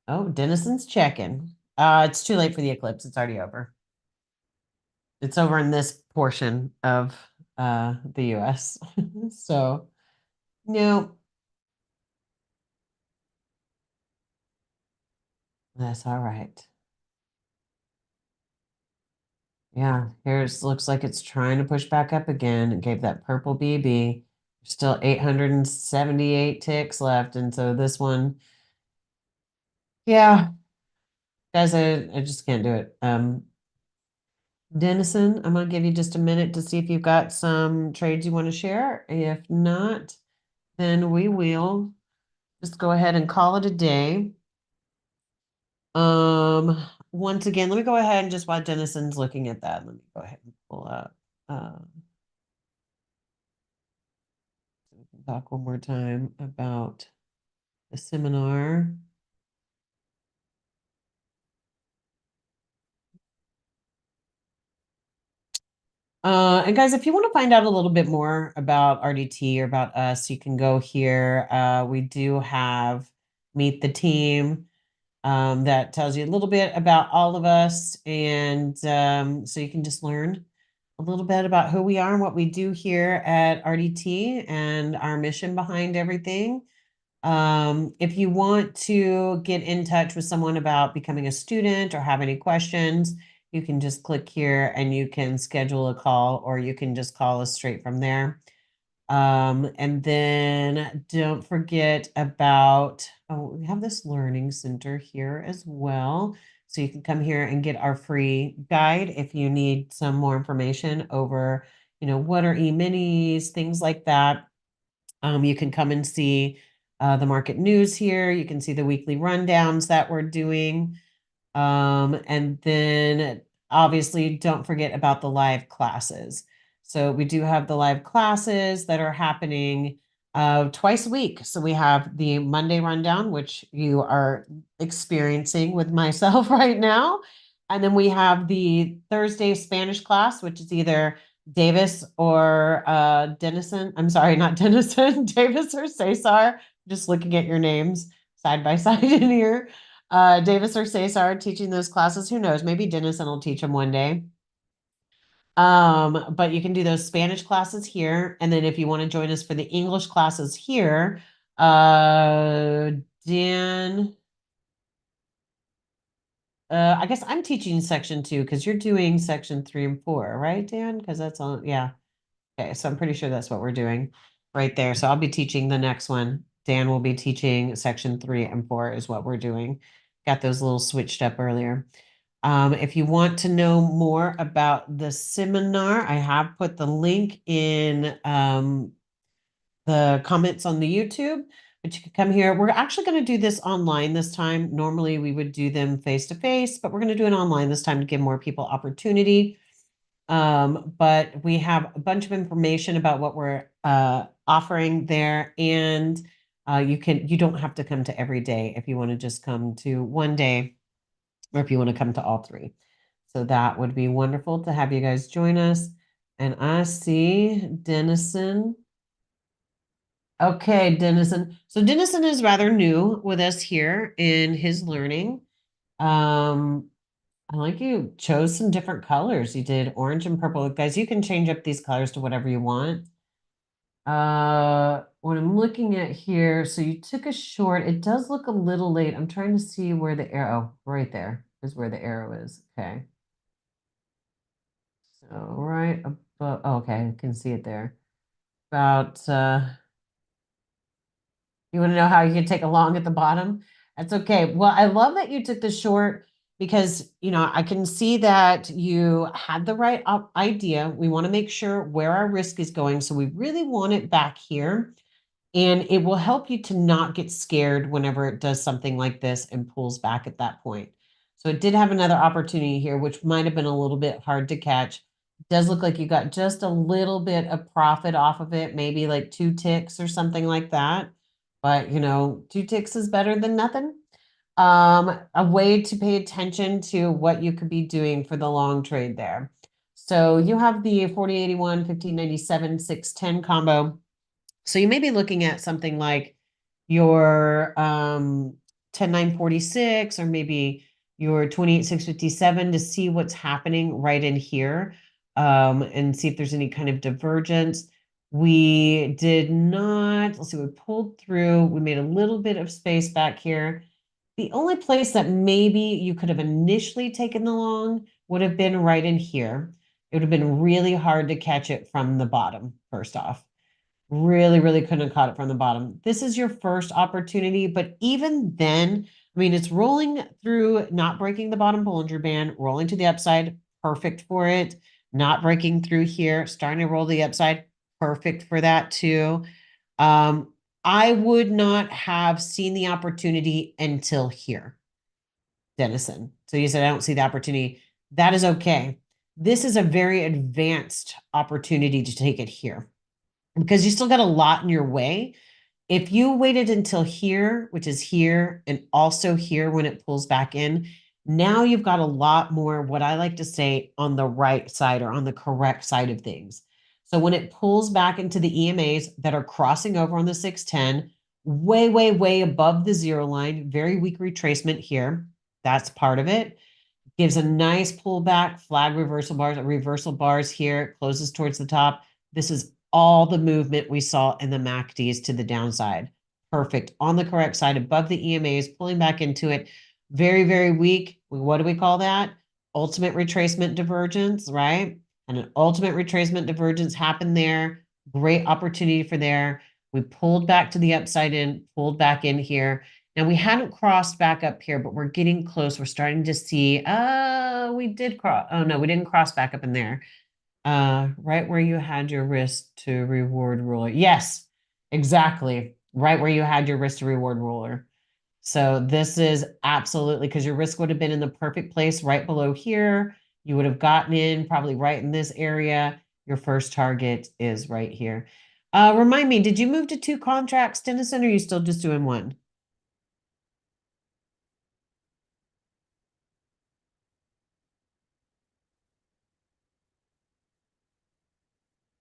Oh, Dennison's checking. It's too late for the eclipse. It's already over. It's over in this portion of the US. So, no, that's all right. Yeah, here's looks like it's trying to push back up again. It gave that purple BB. Still 878 ticks left. And so this one, yeah, guys, I just can't do it. Dennison, I'm gonna give you just a minute to see if you've got some trades you want to share. If not, then we will just go ahead and call it a day. Once again, let me go ahead and just while Dennison's looking at that, let me go ahead and pull up. So we can talk one more time about the seminar. And guys, if you want to find out a little bit more about RDT or about us, you can go here. We do have Meet the Team. That tells you a little bit about all of us. And so you can just learn a little bit about who we are and what we do here at RDT and our mission behind everything. If you want to get in touch with someone about becoming a student or have any questions, you can just click here and you can schedule a call, or you can just call us straight from there. And then don't forget about, oh, we have this learning center here as well. So you can come here and get our free guide if you need some more information over, what are e-minis, things like that. You can come and see the market news here. You can see the weekly rundowns that we're doing. And then obviously don't forget about the live classes. So we do have the live classes that are happening twice a week. So we have the Monday rundown, which you are experiencing with myself right now. And then we have the Thursday Spanish class, which is either Davis or Dennison. I'm sorry, not Dennison, Davis or Cesar. Just looking at your names side by side in here. Davis or Cesar teaching those classes. Who knows? Maybe Dennison will teach them one day. But you can do those Spanish classes here. And then if you want to join us for the English classes here, Dan, I guess I'm teaching section 2 because you're doing section 3 and 4, right, Dan? Because that's on, yeah. Okay, so I'm pretty sure that's what we're doing right there. So I'll be teaching the next one. Dan will be teaching section 3 and 4 is what we're doing. Got those little switched up earlier. If you want to know more about the seminar, I have put the link in the comments on the YouTube, but you can come here. We're actually going to do this online this time. Normally we would do them face to face, but we're going to do it online this time to give more people opportunity. But we have a bunch of information about what we're offering there, and you don't have to come to every day if you want to just come to one day, or if you want to come to all 3. So that would be wonderful to have you guys join us. And I see Dennison. Okay, Dennison. So Dennison is rather new with us here in his learning. I like you chose some different colors. You did orange and purple. Guys, you can change up these colors to whatever you want. What I'm looking at here, so you took a short. It does look a little late. I'm trying to see where the arrow, right there is where the arrow is. Okay. So right above, oh, okay, I can see it there. About, you want to know how you can take a long at the bottom? That's okay. Well, I love that you took the short because, I can see that you had the right idea. We want to make sure where our risk is going. So we really want it back here. And it will help you to not get scared whenever it does something like this and pulls back at that point. So it did have another opportunity here, which might have been a little bit hard to catch. It does look like you got just a little bit of profit off of it, maybe like 2 ticks or something like that. But 2 ticks is better than nothing. A way to pay attention to what you could be doing for the long trade there. So you have the 4081, 1597, 610 combo. So you may be looking at something like your 10946 or maybe your 28657 to see what's happening right in here, and see if there's any kind of divergence. We did not, let's see, we pulled through, we made a little bit of space back here. The only place that maybe you could have initially taken the long would have been right in here. It would have been really hard to catch it from the bottom, first off. Really, really couldn't have caught it from the bottom. This is your first opportunity, but even then, I mean, it's rolling through, not breaking the bottom Bollinger Band, rolling to the upside, perfect for it. Not breaking through here, starting to roll the upside, perfect for that too. I would not have seen the opportunity until here, Dennison. So you said, I don't see the opportunity. That is okay. This is a very advanced opportunity to take it here because you still got a lot in your way. If you waited until here, which is here, and also here when it pulls back in, now you've got a lot more, what I like to say, on the right side or on the correct side of things. So when it pulls back into the EMAs that are crossing over on the 610, way, way, way above the zero line, very weak retracement here. That's part of it. Gives a nice pullback, flag reversal bars here, closes towards the top. This is all the movement we saw in the MACDs to the downside. Perfect. On the correct side, above the EMAs, pulling back into it. Very, very weak. What do we call that? Ultimate retracement divergence, right? And an ultimate retracement divergence happened there. Great opportunity for there. We pulled back to the upside in, pulled back in here. Now we hadn't crossed back up here, but we're getting close. We're starting to see, we did cross. Oh no, we didn't cross back up in there. Right where you had your risk to reward ruler. Yes, exactly. Right where you had your risk to reward ruler. So this is absolutely because your risk would have been in the perfect place right below here. You would have gotten in probably right in this area. Your first target is right here. Remind me, did you move to 2 contracts, Dennison, or are you still just doing 1?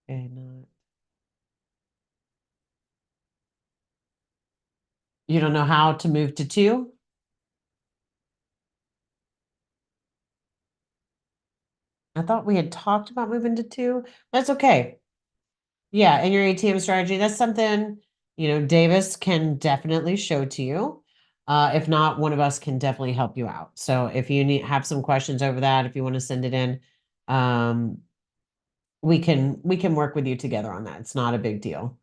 Okay, not. You don't know how to move to 2? I thought we had talked about moving to 2. That's okay. Yeah, and your ATM strategy, that's something, Davis can definitely show to you. If not, one of us can definitely help you out. So if you have some questions over that, if you want to send it in, um, we can work with you together on that. It's not a big deal.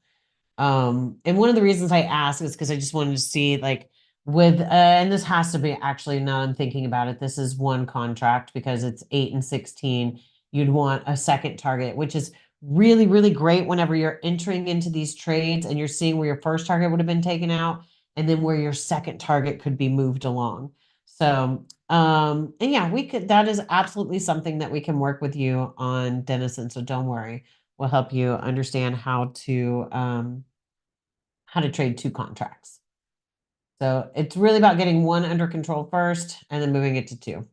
And one of the reasons I ask is because I just wanted to see like with and this has to be actually now I'm thinking about it. This is 1 contract because it's 8 and 16. You'd want a second target, which is really, really great whenever you're entering into these trades and you're seeing where your first target would have been taken out and then where your second target could be moved along. So and yeah, that is absolutely something that we can work with you on, Dennison. So don't worry. We'll help you understand how to trade 2 contracts. So it's really about getting 1 under control first and then moving it to 2.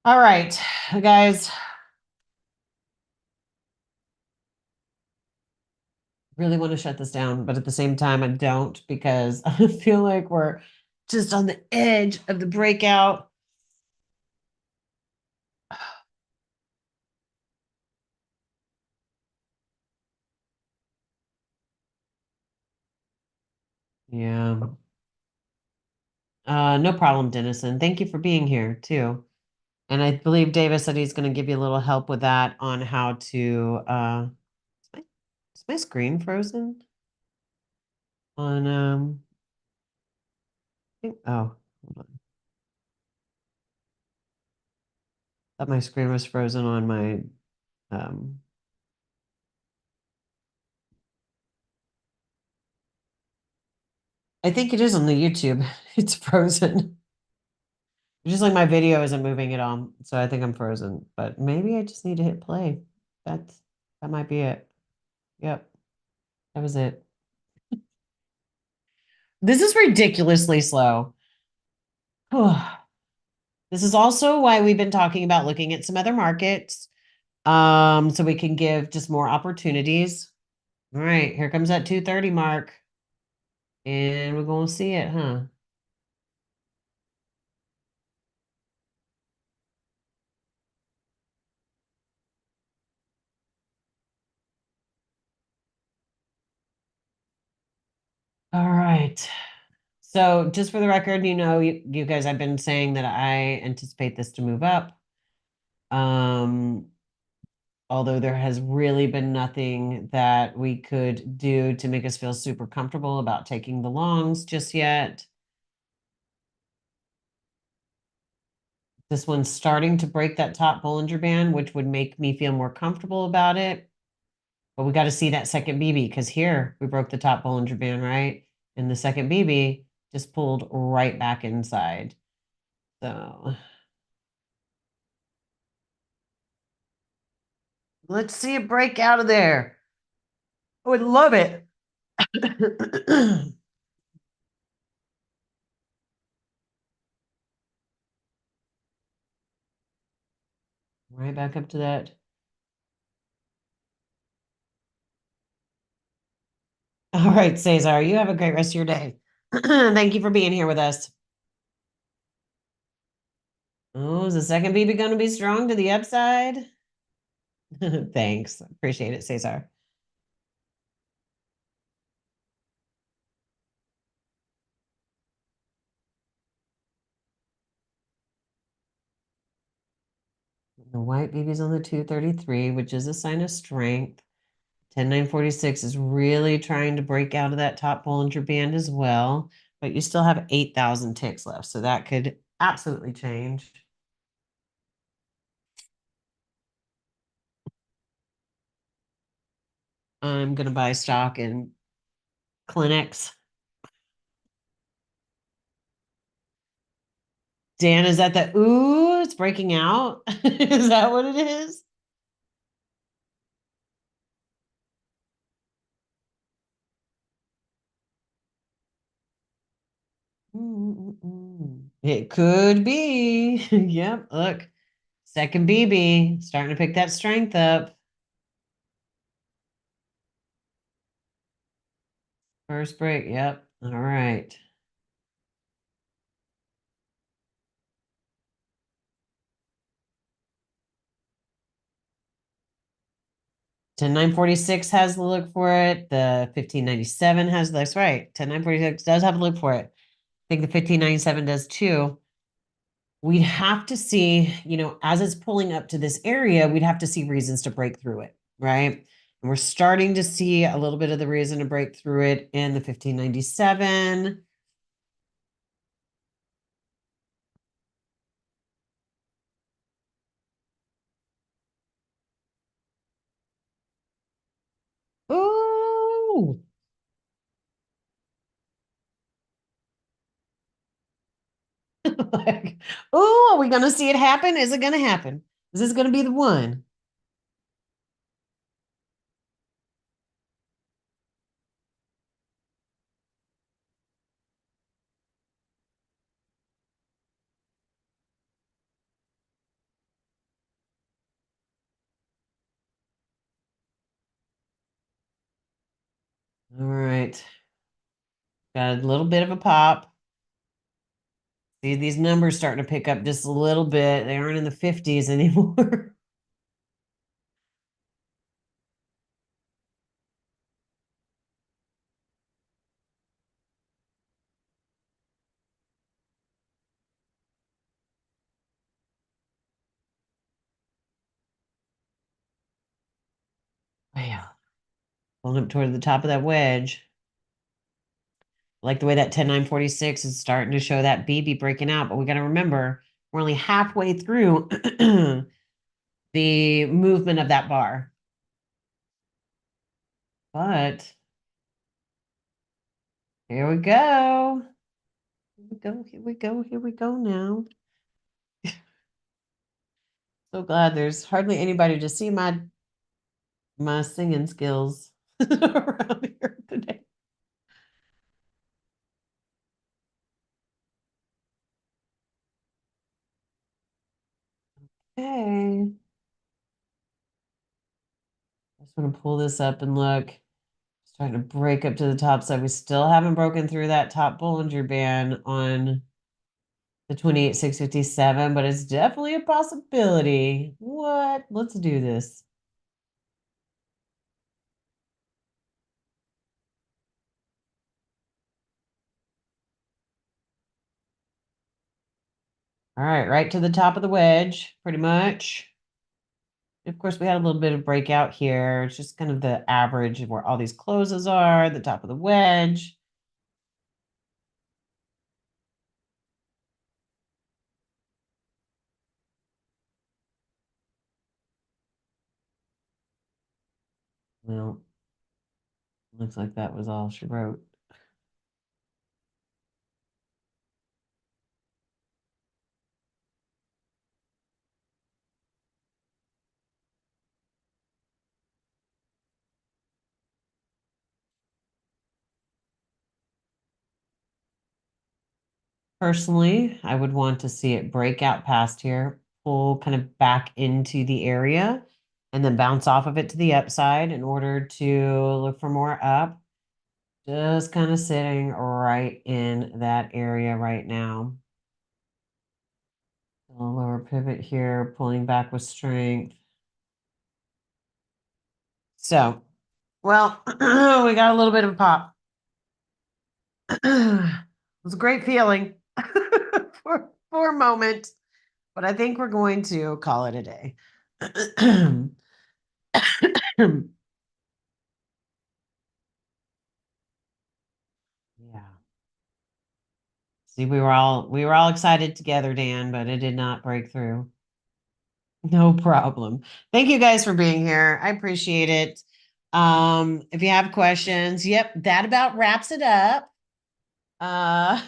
All right, guys. Really want to shut this down, but at the same time, I don't because I feel like we're just on the edge of the breakout. Yeah. No problem, Dennison. Thank you for being here too. And I believe Davis said he's going to give you a little help with that on how to is my screen frozen? On oh, hold on. Thought my screen was frozen on my um I think it is on the YouTube. It's frozen. Just like my video isn't moving at all. So I think I'm frozen. But maybe I just need to hit play. That might be it. Yep. That was it. This is ridiculously slow. This is also why we've been talking about looking at some other markets. So we can give just more opportunities. All right, here comes that 230 mark. And we're gonna see it, huh? All right. So just for the record, you guys, I've been saying that I anticipate this to move up. Um, although there has really been nothing that we could do to make us feel super comfortable about taking the longs just yet. This one's starting to break that top Bollinger Band, which would make me feel more comfortable about it. But we got to see that second BB because here we broke the top Bollinger Band, right? And the second BB just pulled right back inside. So let's see it break out of there. I would love it. Right back up to that. All right, Cesar, you have a great rest of your day. Thank you for being here with us. Oh, is the second BB going to be strong to the upside? Thanks. Appreciate it, Cesar. The white BB's on the 233, which is a sign of strength. 10946 is really trying to break out of that top Bollinger Band as well, but you still have 8,000 ticks left, so that could absolutely change. I'm going to buy stock in clinics. Dan, is that the ooh, it's breaking out? Is that what it is? It could be. Yep, look. Second BB starting to pick that strength up. First break. Yep. All right. 10946 has the look for it. The 1597 has that's right. 10946 does have a look for it. I think the 1597 does too. We'd have to see, as it's pulling up to this area, we'd have to see reasons to break through it, right? And we're starting to see a little bit of the reason to break through it in the 1597. Ooh. Like, ooh, are we going to see it happen? Is it going to happen? Is this going to be the one? All right. Got a little bit of a pop. See, these numbers starting to pick up just a little bit. They aren't in the 50s anymore. Wow. Pulling up toward the top of that wedge. I like the way that 10946 is starting to show that BB breaking out, but we got to remember we're only halfway through the movement of that bar. But here we go. Here we go. Here we go. Here we go now. So glad there's hardly anybody to see my singing skills around here today. Okay. I just want to pull this up and look. Starting to break up to the top side. We still haven't broken through that top Bollinger Band on the 28,657, but it's definitely a possibility. What? Let's do this. All right, right to the top of the wedge, pretty much. Of course, we had a little bit of breakout here. It's just kind of the average of where all these closes are, the top of the wedge. Well, looks like that was all she wrote. Personally, I would want to see it break out past here, pull kind of back into the area, and then bounce off of it to the upside in order to look for more up. Just kind of sitting right in that area right now. A lower pivot here, pulling back with strength. So, well, we got a little bit of a pop. It was a great feeling for a moment, but I think we're going to call it a day. Yeah. See, we were all excited together, Dan, but it did not break through. No problem. Thank you guys for being here. I appreciate it. If you have questions, yep, that about wraps it up. Uh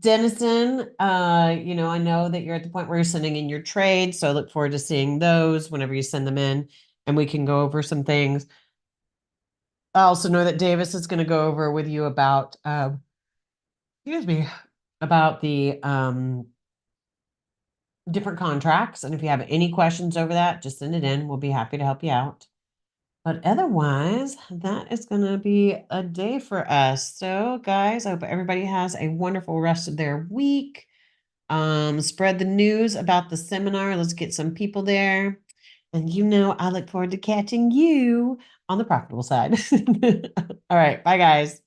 Dennison, I know that you're at the point where you're sending in your trades, so I look forward to seeing those whenever you send them in and we can go over some things. I also know that Davis is going to go over with you about excuse me, about the different contracts. And if you have any questions over that, just send it in. We'll be happy to help you out. But otherwise, that is going to be a day for us. So, guys, I hope everybody has a wonderful rest of their week. Spread the news about the seminar. Let's get some people there. And I look forward to catching you on the profitable side. All right. Bye, guys.